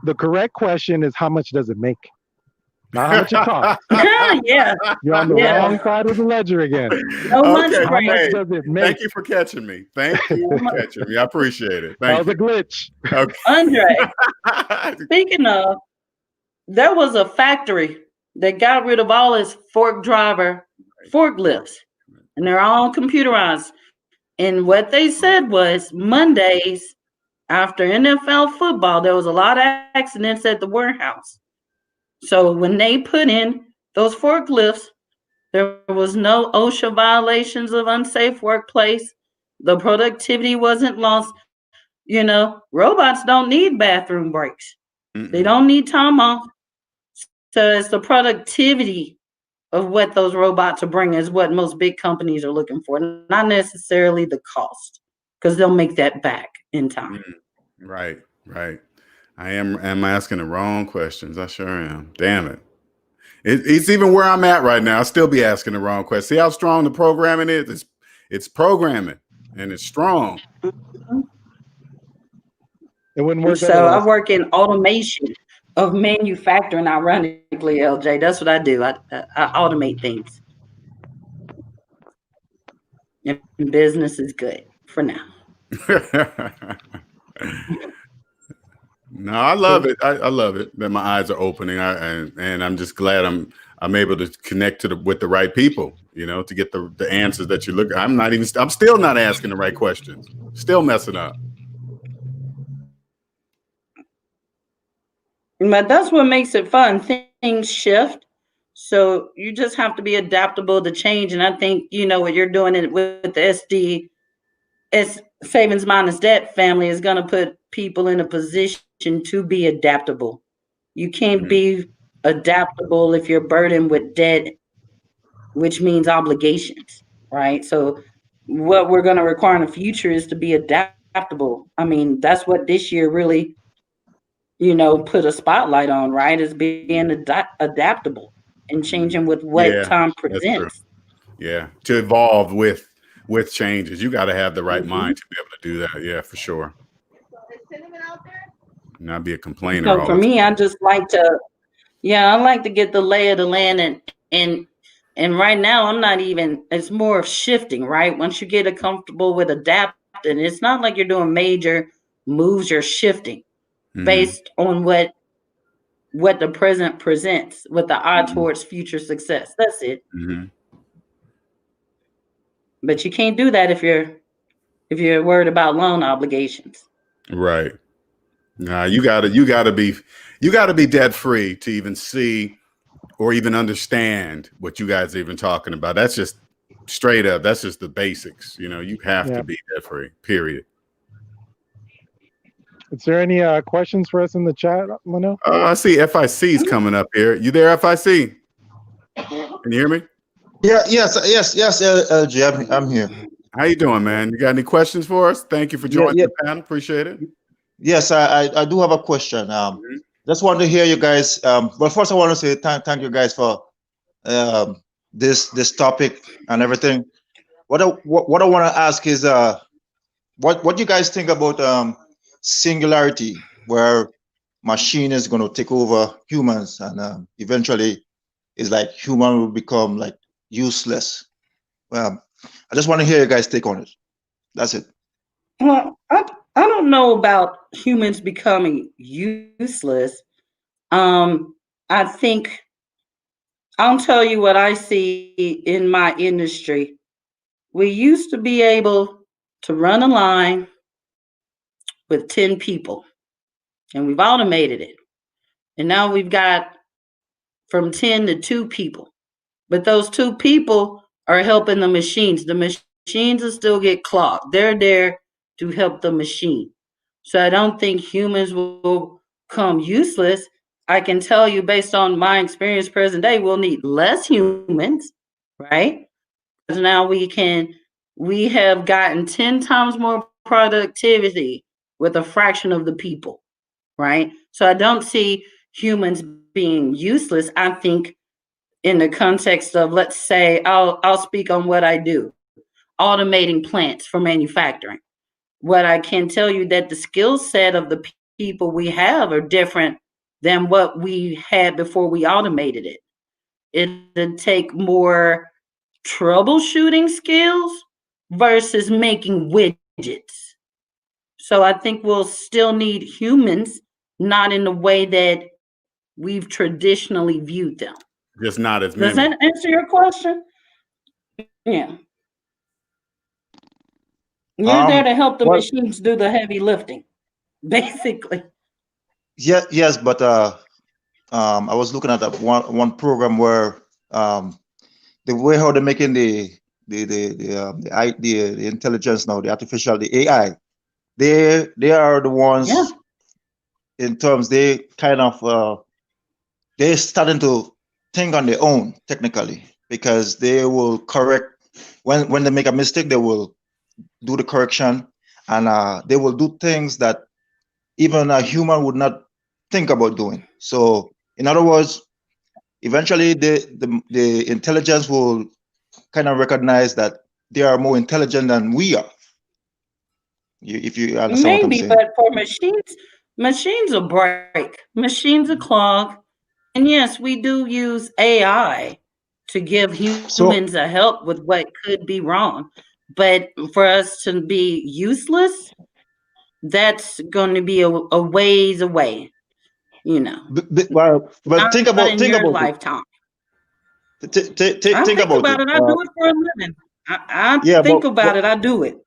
the correct question is how much does it make, not how much it costs. Yeah, You're on the yeah. wrong side of the ledger again. No lunch Okay. How much break. Hey, does it make? thank you for catching me. Thank you for catching me. I appreciate it. That Thank was a you. glitch. Okay. Andre, speaking of, there was a factory that got rid of all its forklifts, and they're all computerized. And what they said was Mondays after NFL football, there was a lot of accidents at the warehouse. So when they put in those forklifts, there was no OSHA violations of unsafe workplace. The productivity wasn't lost. You know, robots don't need bathroom breaks. They don't need time off. So it's the productivity of what those robots are bringing is what most big companies are looking for, not necessarily the cost, because they'll make that back in time. Right, right. I am asking the wrong questions. I sure am. Damn it. It's even where I'm at right now. I'll still be asking the wrong questions. See how strong the programming is? It's programming and it's strong. It wouldn't work So I otherwise. work in automation of manufacturing, ironically, LJ. That's what I do. I automate things. And business is good for now. No, I love it. I love it that my eyes are opening. And I'm just glad I'm able to connect with the right people, you know, to get the answers that you look. I'm still not asking the right questions. Still messing up. But that's what makes it fun. Things shift. So you just have to be adaptable to change. And I think, you know, what you're doing it with the savings minus debt family is going to put people in a position to be adaptable. You can't be adaptable if you're burdened with debt, which means obligations, right? So what we're going to require in the future is to be adaptable. I mean, that's what this year really, you know, put a spotlight on, right? Is being adaptable and changing with what Yeah, time that's true. presents. Yeah, to evolve with changes, you got to have the right Mhm. mind to be able to do that. Yeah, for sure. Not be a complainer So all for the me, time. I just like to, yeah, I like to get the lay of the land and right now I'm not even, it's more of shifting, right? Once you get comfortable with adapting, it's not like you're doing major moves, you're shifting based on what the present presents with the eye towards future success. That's it. Mm-hmm. But you can't do that if you're if you're worried about loan obligations. Right. Nah, you gotta be debt free to even see or even understand what you guys are even talking about. That's just straight up. That's just the basics. You have Yeah. to be debt free. Period. Is there any questions for us in the chat, Leno? I see FIC's coming up here. You there, FIC? Can you hear me? Yeah, yes, LG, I'm here. How you doing, man? You got any questions for us? Thank you for Yeah, joining yeah, the panel. Appreciate it. yes, I do have a question. Just want to hear you guys. But first, I want to say thank you guys for this topic and everything. What I want to ask is what you guys think about singularity, where machine is going to take over humans, and eventually, it's like human will become like useless. I just want to hear you guys take on it. That's it. Well, I don't know about humans becoming useless. I think I'll tell you what I see in my industry. We used to be able to run a line with 10 people, and we've automated it. And now we've got from 10 to 2 people. But those 2 people are helping the machines. The machines will still get clogged. They're there to help the machine. So I don't think humans will become useless. I can tell you based on my experience present day, we'll need less humans, right? Because now we have gotten 10 times more productivity with a fraction of the people, right? So I don't see humans being useless. I think in the context of, let's say, I'll speak on what I do, automating plants for manufacturing. What I can tell you that the skill set of the people we have are different than what we had before we automated it. It'd take more troubleshooting skills versus making widgets. So I think we'll still need humans, not in the way that we've traditionally viewed them. Just not as Does many. that answer your question? Yeah. You're there to help the Well, machines do the heavy lifting, basically. yeah, yes, but I was looking at that one program where the way how they're making the intelligence now, the artificial, the AI, they are the ones Yeah. in terms they kind of they're starting to think on their own technically, because they will correct when they make a mistake, they will do the correction, and they will do things that even a human would not think about doing. So in other words, eventually the intelligence will kind of recognize that they are more intelligent than we are. If you understand what I'm Maybe, saying. but for machines will break, machines will clog. And yes, we do use AI to give So humans a help with what could be wrong. But for us to be useless, that's going to be a ways away, well, not in think your about it. lifetime. Think I think about about it. it. I do it for a living. I Yeah, think about it. I do it.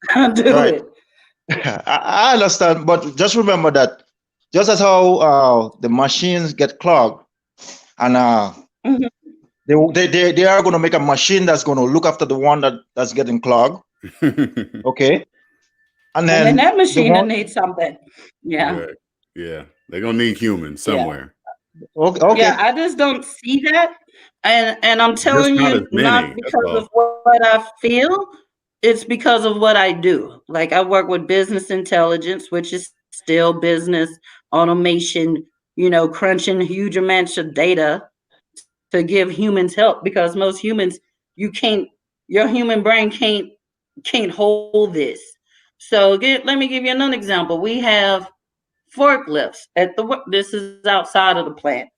I do right. it. I understand, but just remember that just as how the machines get clogged, and Mhm. they are going to make a machine that's going to look after the one that's getting clogged. Okay, and And then then that the machine will one. need something. Yeah. Right. Yeah. They're gonna need humans Yeah. somewhere. Okay. Yeah. I just don't see that. And I'm Just telling not as you, many. not That's because all. of what I feel, it's because of what I do. Like I work with business intelligence, which is still business automation, crunching huge amounts of data to give humans help, because most humans, you can't your human brain can't hold this. So let me give you another example. We have forklifts at this is outside of the plant.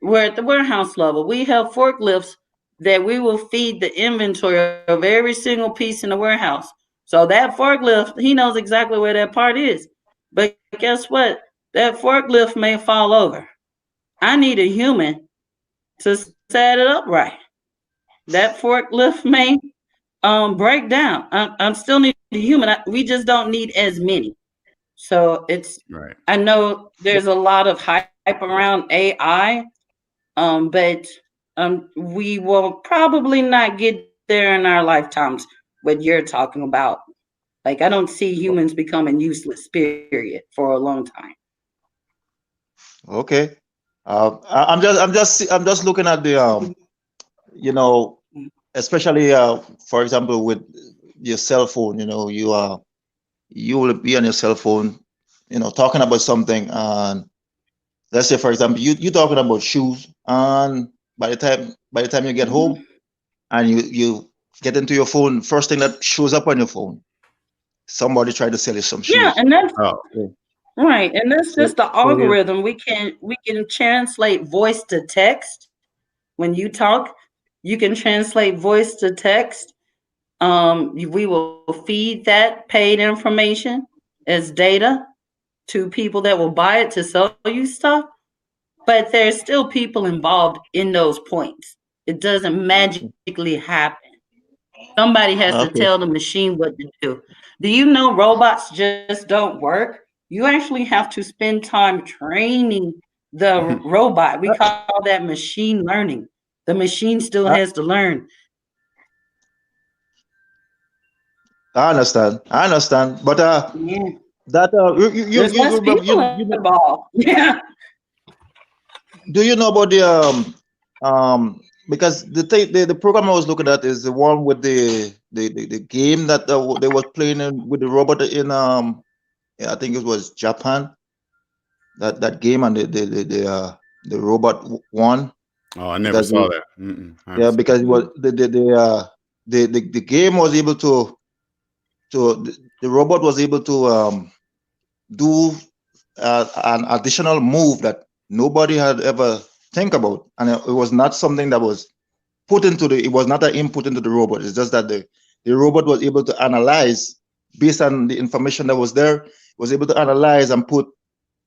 We're at the warehouse level. We have forklifts that we will feed the inventory of every single piece in the warehouse. So that forklift, he knows exactly where that part is. But guess what? That forklift may fall over. I need a human to set it up right. That forklift may break down. I'm still need a human. We just don't need as many. So it's. Right. I know there's a lot of hype around AI, but we will probably not get there in our lifetimes. What you're talking about, like I don't see humans becoming useless. Period for a long time. Okay. I'm just looking at the you know, especially for example with your cell phone. You will be on your cell phone, talking about something, and let's say for example you talking about shoes, and by the time you get home and you get into your phone, first thing that shows up on your phone, somebody tried to sell you some Yeah, shoes. and that's Oh, So, right, and that's so, just the so you algorithm. We can translate voice to text. When you talk, you can translate voice to text. We will feed that paid information as data to people that will buy it to sell you stuff. But there's still people involved in those points. It doesn't magically happen. Somebody has to okay. tell the machine what to do. Do you know robots just don't work? You actually have to spend time training the robot. We call that machine learning. The machine still I, has to learn. I understand, but Yeah. that There's you less remember people involved. Yeah. do you know about the because the program I was looking at is the one with the game that they was playing with the robot in yeah, I think it was Japan, that game, and the robot won oh, I never because saw that. I haven't yeah, seen because it was the game was able the robot was able to do an additional move that nobody had ever think about, and it was not something that was it was not an input into the robot. It's just that the robot was able to analyze based on the information that was there, was able to analyze and put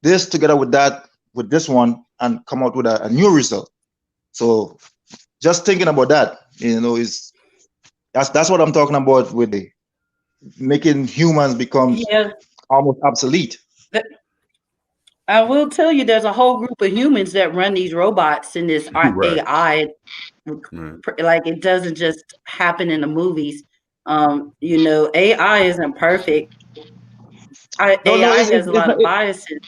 this together with that, with this one, and come out with a new result. So just thinking about that, is that's what I'm talking about with the making humans becomes Yeah. almost obsolete. th- I will tell you, there's a whole group of humans that run these robots and this it. Right. AI. Right. Like it doesn't just happen in the movies. AI isn't perfect. No, no, AI has a it's lot not. of biases.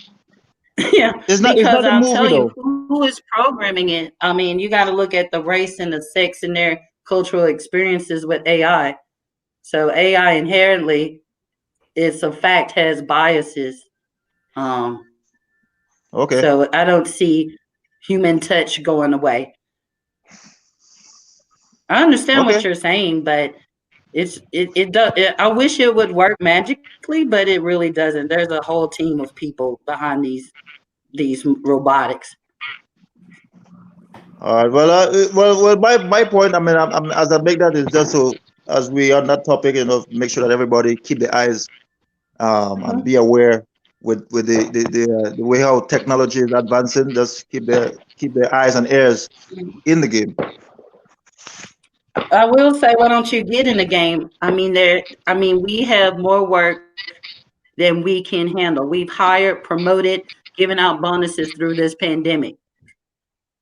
Yeah, It's because not a I'll movie tell you though. who is programming it. I mean, you got to look at the race and the sex and their cultural experiences with AI. So AI inherently, it's a fact, has biases. Um, Okay, so I don't see human touch going away. I understand what okay. you're saying, but it does. I wish it would work magically, but it really doesn't. There's a whole team of people behind these robotics. All right. Well, my point. I mean, as I make that is just so as we on that topic, make sure that everybody keep their eyes and Mhm. be aware with the way how technology is advancing. Just keep their eyes and ears in the game. I will say, why don't you get in the game? I mean, we have more work than we can handle. We've hired, promoted, given out bonuses through this pandemic.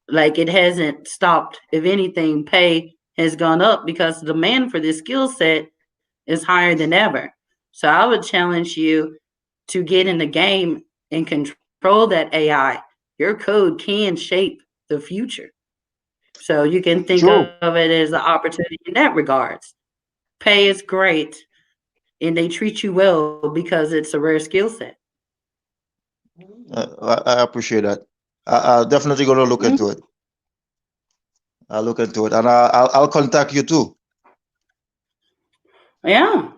Like it hasn't stopped. If anything, pay has gone up because the demand for this skill set is higher than ever. So I would challenge you to get in the game and control that AI. Your code can shape the future. So you can think True. of it as an opportunity in that regards. Pay is great and they treat you well because it's a rare skill set. I appreciate that. I'll definitely gonna look Mhm. into it. I'll look into it, and I'll contact you too. Yeah.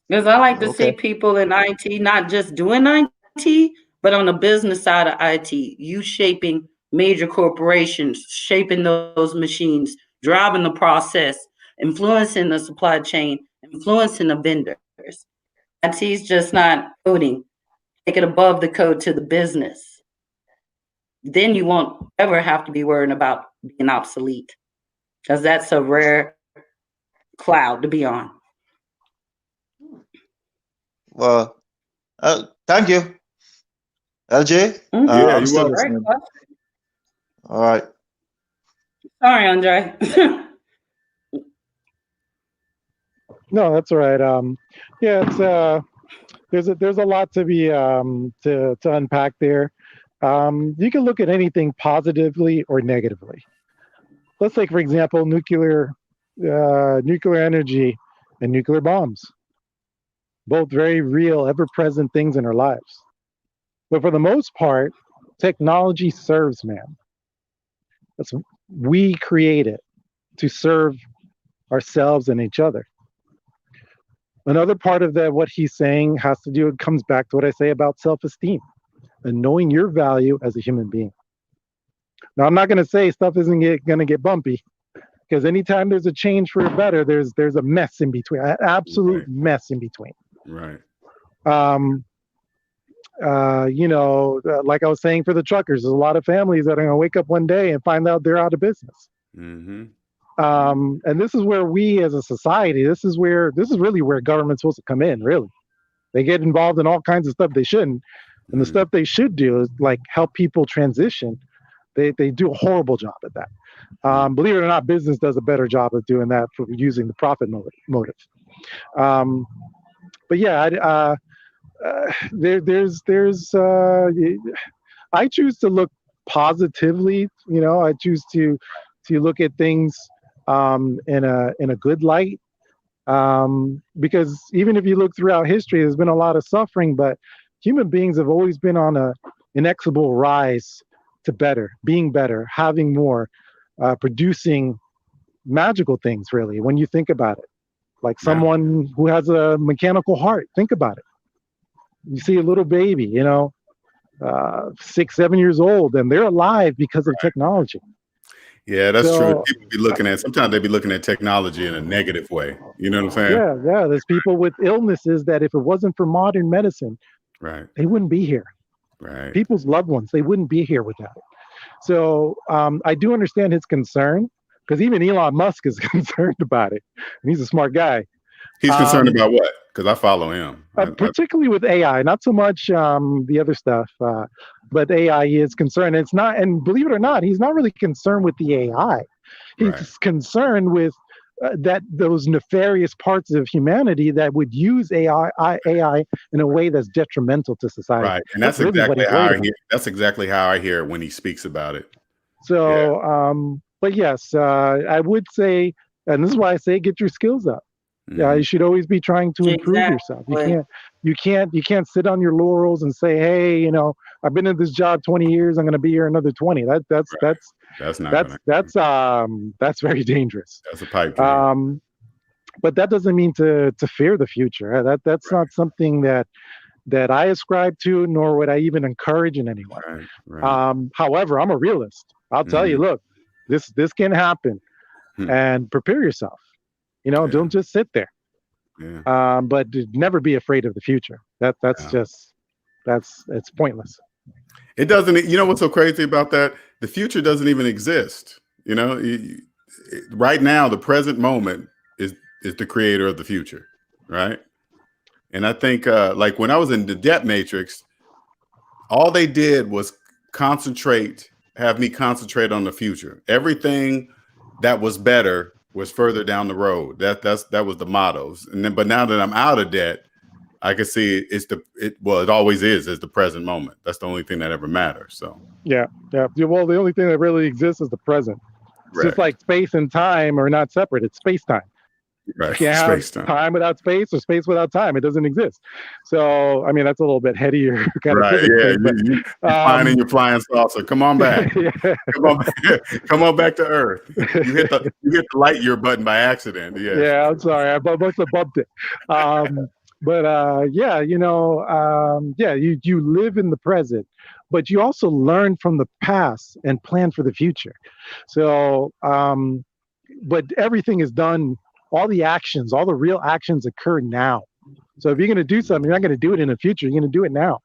Because I like to Okay. see people in IT not just doing IT, but on the business side of IT, you shaping major corporations, shaping those machines, driving the process, influencing the supply chain, influencing the vendors. IT is just not coding. Take it above the code to the business. Then you won't ever have to be worrying about being obsolete because that's a rare cloud to be on. Well, thank you, LJ. Mhm. Yeah, I'm you're still welcome. Great listening. question. All right. Sorry, Andre. No, that's all right. Yeah, it's there's a lot to be to unpack there. You can look at anything positively or negatively. Let's take, for example, nuclear energy and nuclear bombs. Both very real, ever-present things in our lives. But for the most part, technology serves man. We create it to serve ourselves and each other. Another part of that, what he's saying, has to do, it comes back to what I say about self-esteem and knowing your value as a human being. Now, I'm not going to say stuff isn't going to get bumpy, because anytime there's a change for the better, there's a mess in between, an absolute mess in between. Right. Like I was saying for the truckers, there's a lot of families that are going to wake up one day and find out they're out of business. Mm-hmm. And this is where we as a society, this is really where government's supposed to come in, really. They get involved in all kinds of stuff they shouldn't. And the stuff they should do is like help people transition. They do a horrible job at that. Believe it or not, business does a better job of doing that for using the profit motive. But yeah, I choose to look positively. I choose to look at things in a good light, because even if you look throughout history, there's been a lot of suffering, but human beings have always been on an inexorable rise to better, being better, having more, producing magical things, really, when you think about it. Like someone who has a mechanical heart, think about it. You see a little baby, 6, 7 years old, and they're alive because of technology. Yeah, that's true. People sometimes they be looking at technology in a negative way. You know what I'm saying? Yeah. There's people with illnesses that if it wasn't for modern medicine, they wouldn't be here. Right. People's loved ones, they wouldn't be here without it. So I do understand his concern, because even Elon Musk is concerned about it. And he's a smart guy. He's concerned about what? Because I follow him. Particularly with AI, not so much the other stuff, but AI is concerned. It's not, and believe it or not, he's not really concerned with the AI. He's concerned with those nefarious parts of humanity that would use AI in a way that's detrimental to society. Right, and that's really exactly how I hear. That's exactly how I hear it when he speaks about it. So, but yes, I would say, and this is why I say, get your skills up. Yeah, you should always be trying to improve yourself. You can't sit on your laurels and say, hey, I've been in this job 20 years, I'm going to be here another 20. That's very dangerous. That's a pipe dream. But that doesn't mean to fear the future. That's not something that I ascribe to, nor would I even encourage in anyone. However, I'm a realist. I'll tell you, look, this can happen, and prepare yourself. Don't just sit there. But never be afraid of the future. It's pointless. It doesn't. You know what's so crazy about that? The future doesn't even exist. Right now, the present moment is the creator of the future, right? And I think, like when I was in the debt matrix, all they did was have me concentrate on the future. Everything that was better was further down the road. That was the mottos. But now that I'm out of debt, I can see it always is the present moment. That's the only thing that ever matters. So yeah. Well, the only thing that really exists is the present. It's just like space and time are not separate. It's space time. Right. You can't have time without space or space without time. It doesn't exist. So, I mean, that's a little bit headier kind of physics thing, but, you're flying in your flying saucer. Come on back. Come on back to Earth. You hit the light year button by accident. Yeah, I'm sorry. I must have bumped it. You live in the present, but you also learn from the past and plan for the future. So, but everything is done. All the real actions occur now. So if you're going to do something, you're not going to do it in the future. You're going to do it now.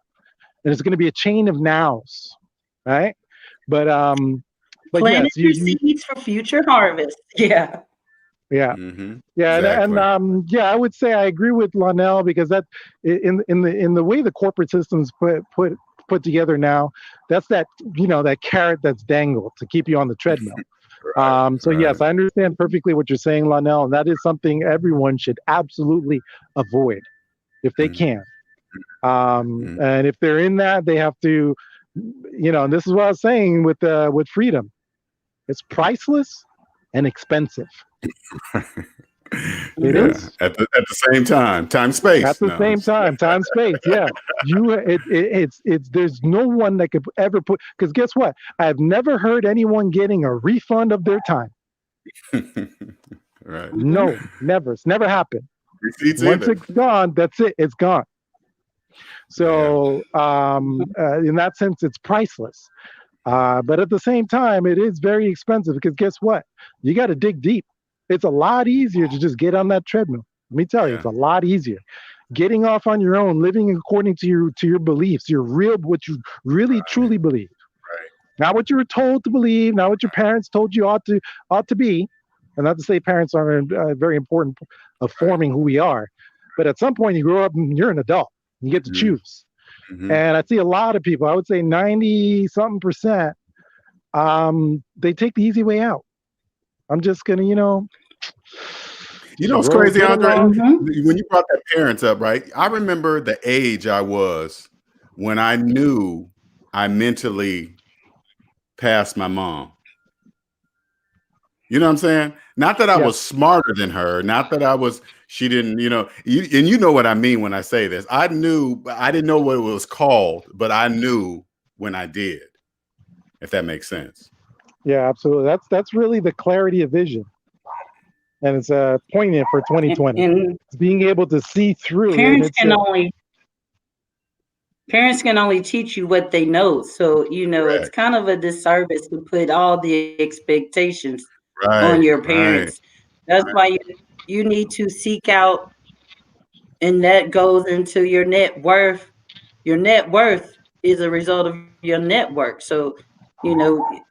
And it's going to be a chain of nows, right? But planting your seeds for future harvest. Yeah. Yeah. Mm-hmm. Yeah, Exactly. and I would say I agree with Lonell, because that in the way the corporate systems put together now, that's that that carrot that's dangled to keep you on the treadmill. So Right. yes, I understand perfectly what you're saying, Lonell, and that is something everyone should absolutely avoid if they Mhm. can. And if they're in that, they have to, and this is what I was saying with freedom. It's priceless and expensive. It Yeah. Mhm. is. At the same time, At space. the No. same time, space. Yeah, it's there's no one that could ever put, because guess what? I've never heard anyone getting a refund of their time. Right. Mhm. No, never. It's never happened. Receipts Once either. it's gone, that's it. It's gone. Yeah. So in that sense, it's priceless. But at the same time, it is very expensive, because guess what? You got to dig deep. It's a lot easier to just get on that treadmill. Let me tell you, Yeah. it's a lot easier. Getting off on your own, living according to your beliefs, what you really truly believe, Right. not what you were told to believe, not what your parents told you ought to be. And not to say parents aren't very important of forming who we are, but at some point you grow up and you're an adult. You get to Mm-hmm. choose. Mm-hmm. And I see a lot of people, I would say 90 something percent, they take the easy way out. I'm just gonna, You just know what's roll, crazy, get Andre? along. Mhm. When you brought that parents up, right? I remember the age I was when I knew I mentally passed my mom. You know what I'm saying? Not that I Yeah, was smarter than her, not that she didn't, and you know what I mean when I say this. I didn't know what it was called, but I knew when I did, if that makes sense. yeah, absolutely. That's really the clarity of vision, and it's poignant for 2020. And It's being able to see through, and parents it's can only parents can only teach you what they know. So, it's Correct. kind of a disservice to put all the expectations on Right, your right, parents. That's why you need to seek out, and that goes into your net worth. Your net worth is a result of your network. So,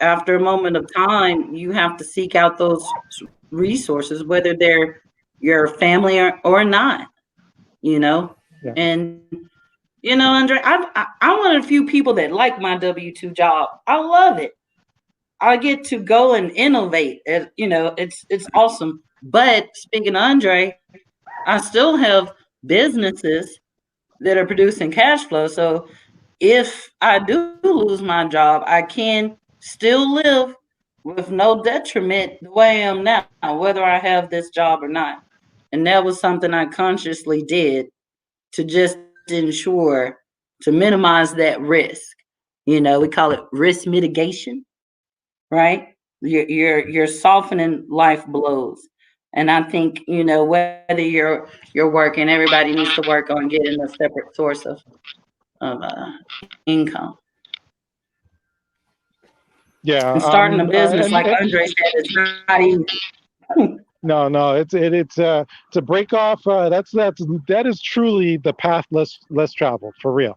after a moment of time, you have to seek out those resources, whether they're your family or not, you know. yeah, And Andre, I'm one of the few people that like my W-2 job. I love it. I get to go and innovate. It's awesome. But speaking of Andre, I still have businesses that are producing cash flow. So if I do lose my job, I can still live with no detriment the way I am now, whether I have this job or not. And that was something I consciously did to just ensure to minimize that risk. We call it risk mitigation, right? You're softening life blows. And I think, whether you're working, everybody needs to work on getting a separate source of income. yeah. And starting a business, like Andre said, is not easy. No, it's to break off. That is truly the path less traveled, for real.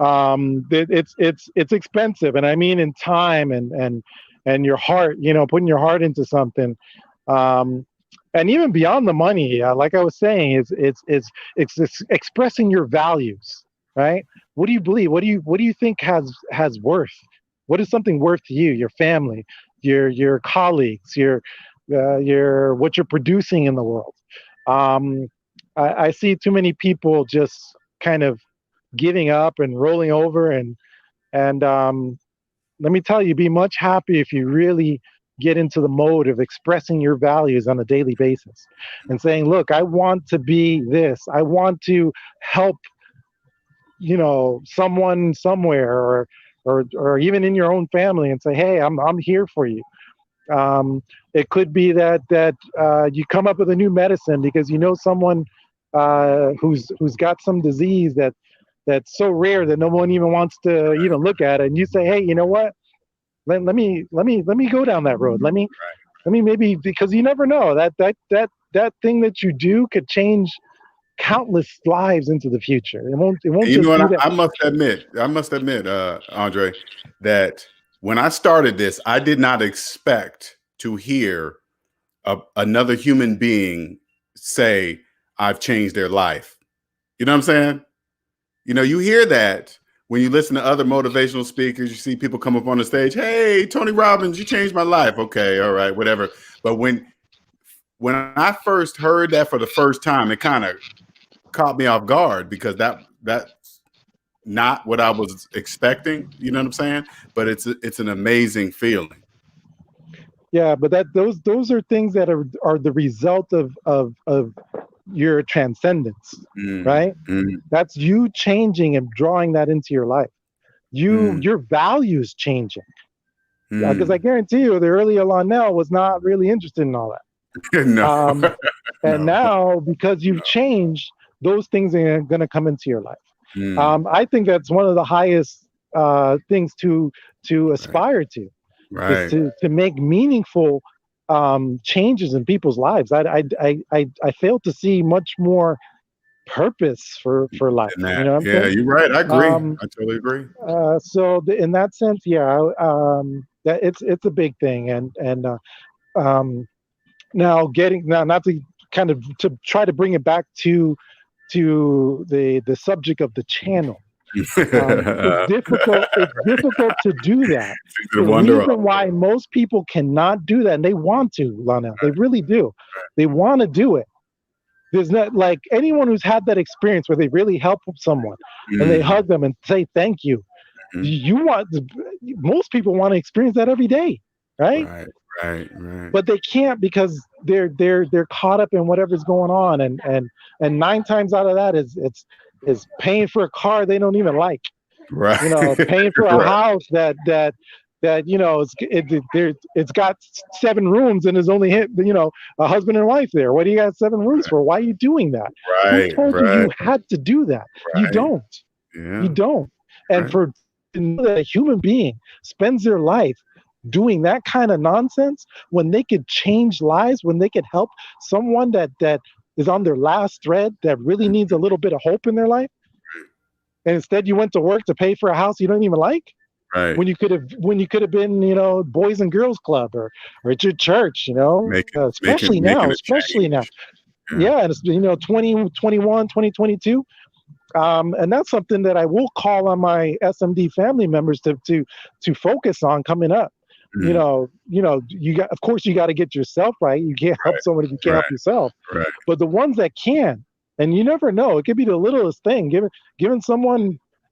It's expensive, and I mean in time and your heart. Putting your heart into something, um, and even beyond the money. Like I was saying, it's expressing your values, right? What do you believe? What do you think has worth? What is something worth to you, your family, your colleagues, your what you're producing in the world? Um, I see too many people just kind of giving up and rolling over, and let me tell you, be much happier if you really get into the mode of expressing your values on a daily basis and saying, look, I want to be this, I want to help someone somewhere, or even in your own family, and say, hey, I'm here for you. It could be that you come up with a new medicine because someone who's got some disease that's so rare that no one even wants to even look at it, and you say, hey, you know what? Let me go down that road. Let me maybe, because you never know, that thing that you do could change countless lives into the future. It won't And you know just what? be that. I must admit, Andre, that when I started this, I did not expect to hear another human being say, I've changed their life. You know what I'm saying? You know, you hear that when you listen to other motivational speakers, you see people come up on the stage, hey, Tony Robbins, you changed my life. Okay, all right, whatever. But when I first heard that for the first time, it kind of caught me off guard because that's not what I was expecting. You know what I'm saying? But it's an amazing feeling. Yeah, but those are things that are the result of your transcendence, right? That's you changing and drawing that into your life. Your values changing. Because I guarantee you, the early Lionel was not really interested in all that. No. And now, because you've changed, those things are going to come into your life. I think that's one of the highest things to aspire to, is to make meaningful changes in people's lives. I fail to see much more purpose for life. You know what I'm saying? You're right. I agree. I totally agree. So in that sense, that it's a big thing, and now not to kind of to try to bring it back to the subject of the channel. It's difficult to do that. The reason why most people cannot do that, and they want to, Lionel, they really do. They want to do it. There's not, like, anyone who's had that experience where they really help someone and they hug them and say thank you. Most people want to experience that every day, right? Right. But they can't because they're caught up in whatever's going on, and 9 times out of that is paying for a car they don't even like. Right. You know, paying for a house that you know it's got 7 rooms and there's only a husband and wife there. What do you got 7 rooms for? Why are you doing that? Who told you had to do that? You don't. You don't. And for to know that a human being spends their life doing that kind of nonsense when they could change lives, when they could help someone that is on their last thread, that really needs a little bit of hope in their life, and instead you went to work to pay for a house you don't even like. Right. When you could have been, Boys and Girls Club or at your church, especially now. Yeah, and it's 2021, 2022. And that's something that I will call on my SMD family members to focus on coming up. You got to get yourself right. You can't help someone if you can't help yourself. Right. But the ones that can, and you never know, it could be the littlest thing,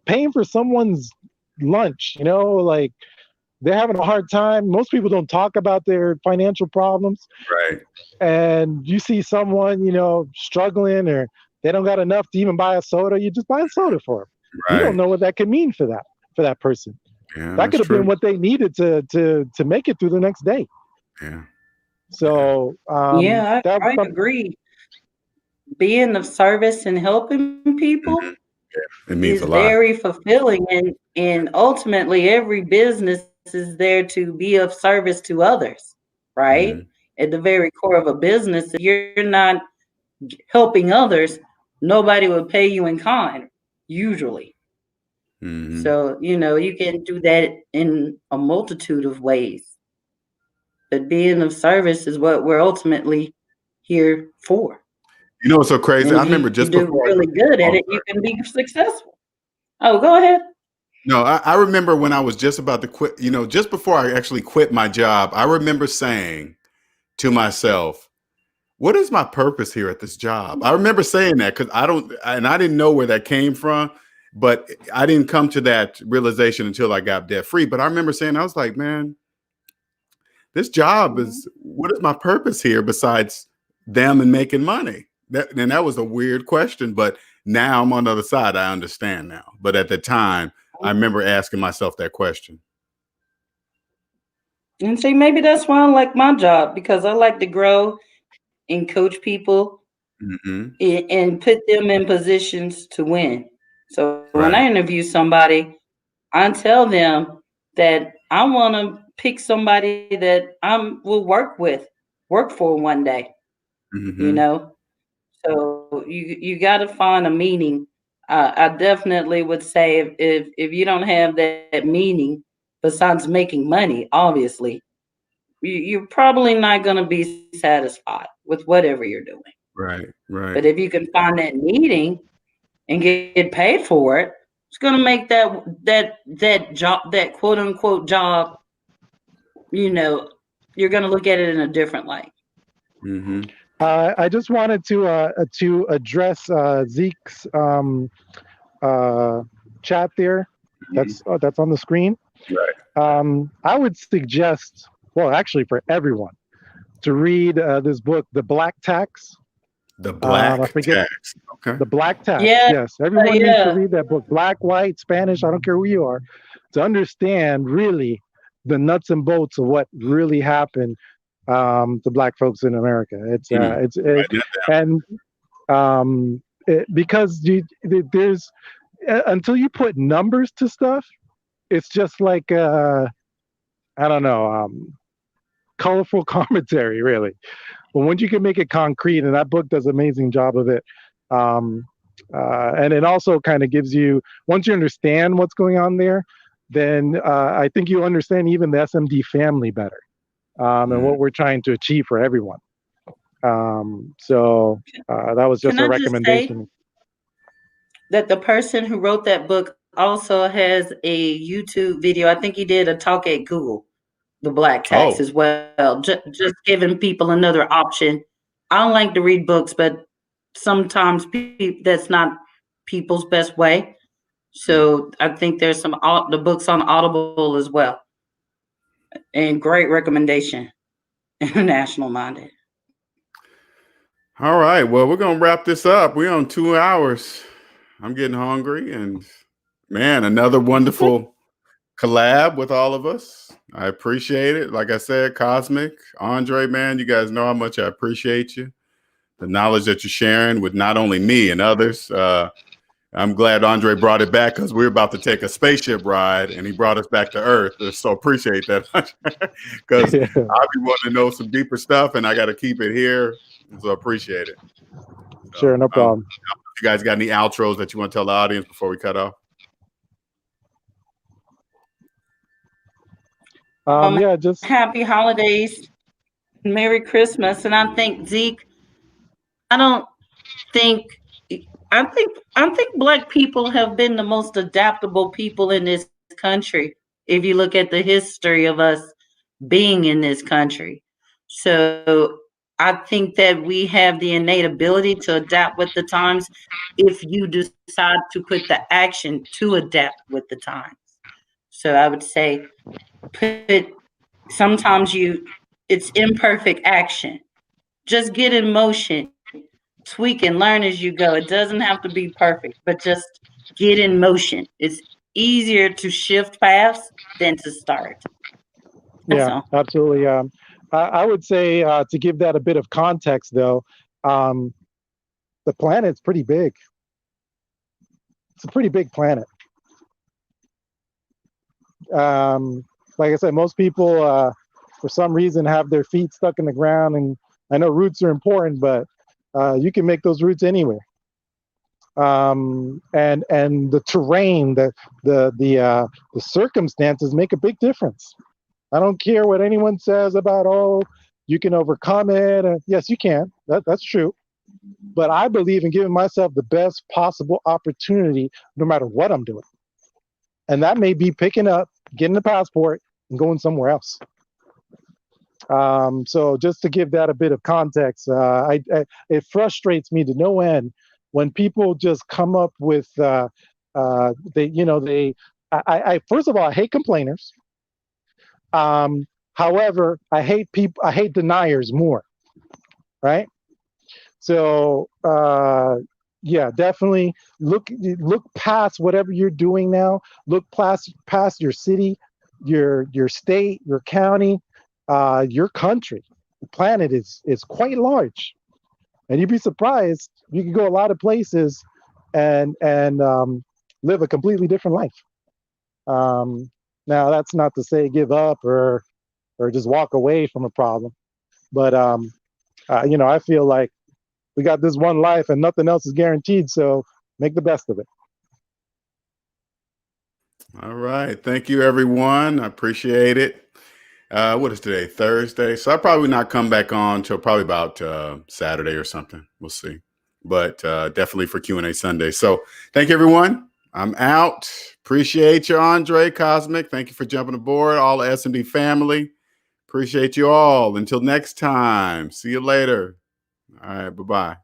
paying for someone's lunch, like they're having a hard time. Most people don't talk about their financial problems. Right. And you see someone, struggling, or they don't got enough to even buy a soda, you just buy a soda for them. Right. You don't know what that could mean for that person. Yeah, that could have been what they needed to make it through the next day. Yeah. So I agree. Being of service and helping people it means is a lot. very fulfilling, and ultimately every business is there to be of service to others, right? At the very core of a business, if you're not helping others, nobody will pay you in kind, usually. So, you can do that in a multitude of ways. But being of service is what we're ultimately here for. You know what's so crazy? And I remember just you do before really good at it, you can be successful. Oh, go ahead. No, I remember when I was just about to quit, just before I actually quit my job, I remember saying to myself, what is my purpose here at this job? I remember saying that because I didn't know where that came from, but I didn't come to that realization until I got debt free. But I remember saying, I was like, man, this job what is my purpose here besides them and making money? That was a weird question, but now I'm on the other side. I understand now. But at the time, I remember asking myself that question. And see, maybe that's why I like my job, because I like to grow and coach people and put them in positions to win. So when I interview somebody, I tell them that I want to pick somebody that I will work for one day. So you got to find a meaning. I definitely would say if you don't have that meaning, besides making money, obviously, you're probably not going to be satisfied with whatever you're doing. Right. Right. But if you can find that meeting and get paid for it, it's going to make that job, that quote unquote job, you're going to look at it in a different light. Mm-hmm. I just wanted to address Zeke's chat there. That's on the screen. Right. I would suggest, well, actually, for everyone, to read this book, The Black Tax. The Black I forget, Tax. Okay. The Black Tax. Yeah, Yes, everyone needs yeah. to read that book. Black, white, Spanish. I don't care who you are, to understand really the nuts and bolts of what really happened to Black folks in America. Because there's until you put numbers to stuff, it's just like I don't know, colorful commentary, really. But once you can make it concrete, and that book does an amazing job of it, and it also kind of gives you, once you understand what's going on there, then I think you understand even the SMD family better, and what we're trying to achieve for everyone. So that was just Can a I recommendation. just say that the person who wrote that book also has a YouTube video. I think he did a talk at Google, The Black Tax, as well. Just giving people another option. I don't like to read books, but sometimes that's not people's best way. So I think there's the books on Audible as well. And great recommendation. International minded. All right. Well, we're going to wrap this up. We're on 2 hours. I'm getting hungry, and man, another wonderful collab with all of us. I appreciate it. Like I said, Cosmic, Andre, man, you guys know how much I appreciate you. The knowledge that you're sharing with not only me and others. I'm glad Andre brought it back, because we're about to take a spaceship ride, and he brought us back to Earth. So appreciate that, because I'll be wanting to know some deeper stuff, and I got to keep it here. So appreciate it. Sure, no problem. You guys got any outros that you want to tell the audience before we cut off? Yeah, just happy holidays, Merry Christmas. And I think, Zeke, I think Black people have been the most adaptable people in this country, if you look at the history of us being in this country. So I think that we have the innate ability to adapt with the times if you decide to put the action to adapt with the times. So I would say sometimes it's imperfect action. Just get in motion, tweak and learn as you go. It doesn't have to be perfect, but just get in motion. It's easier to shift paths than to start. Yeah, absolutely. I would say to give that a bit of context, though, the planet's pretty big. It's a pretty big planet. Like I said, most people, for some reason, have their feet stuck in the ground. And I know roots are important, but you can make those roots anywhere. And the terrain, the circumstances make a big difference. I don't care what anyone says about, oh, you can overcome it. Yes, you can. That's true. But I believe in giving myself the best possible opportunity, no matter what I'm doing. And that may be picking up, getting a passport, and going somewhere else. So just to give that a bit of context, it frustrates me to no end when people just come up with, first of all, I hate complainers. However, I hate deniers more, right? So, yeah, definitely look past whatever you're doing now. Look past your city, your state, your county, your country. The planet is quite large, and you'd be surprised. You can go a lot of places and live a completely different life. Now, that's not to say give up or just walk away from a problem, but I feel like we got this one life and nothing else is guaranteed, so make the best of it. All right. Thank you, everyone. I appreciate it. What is today? Thursday. So I'll probably not come back on till probably about Saturday or something. We'll see. But definitely for Q&A Sunday. So thank you, everyone. I'm out. Appreciate you, Andre Cosmic. Thank you for jumping aboard. All the SMD family. Appreciate you all. Until next time. See you later. All right. Bye-bye.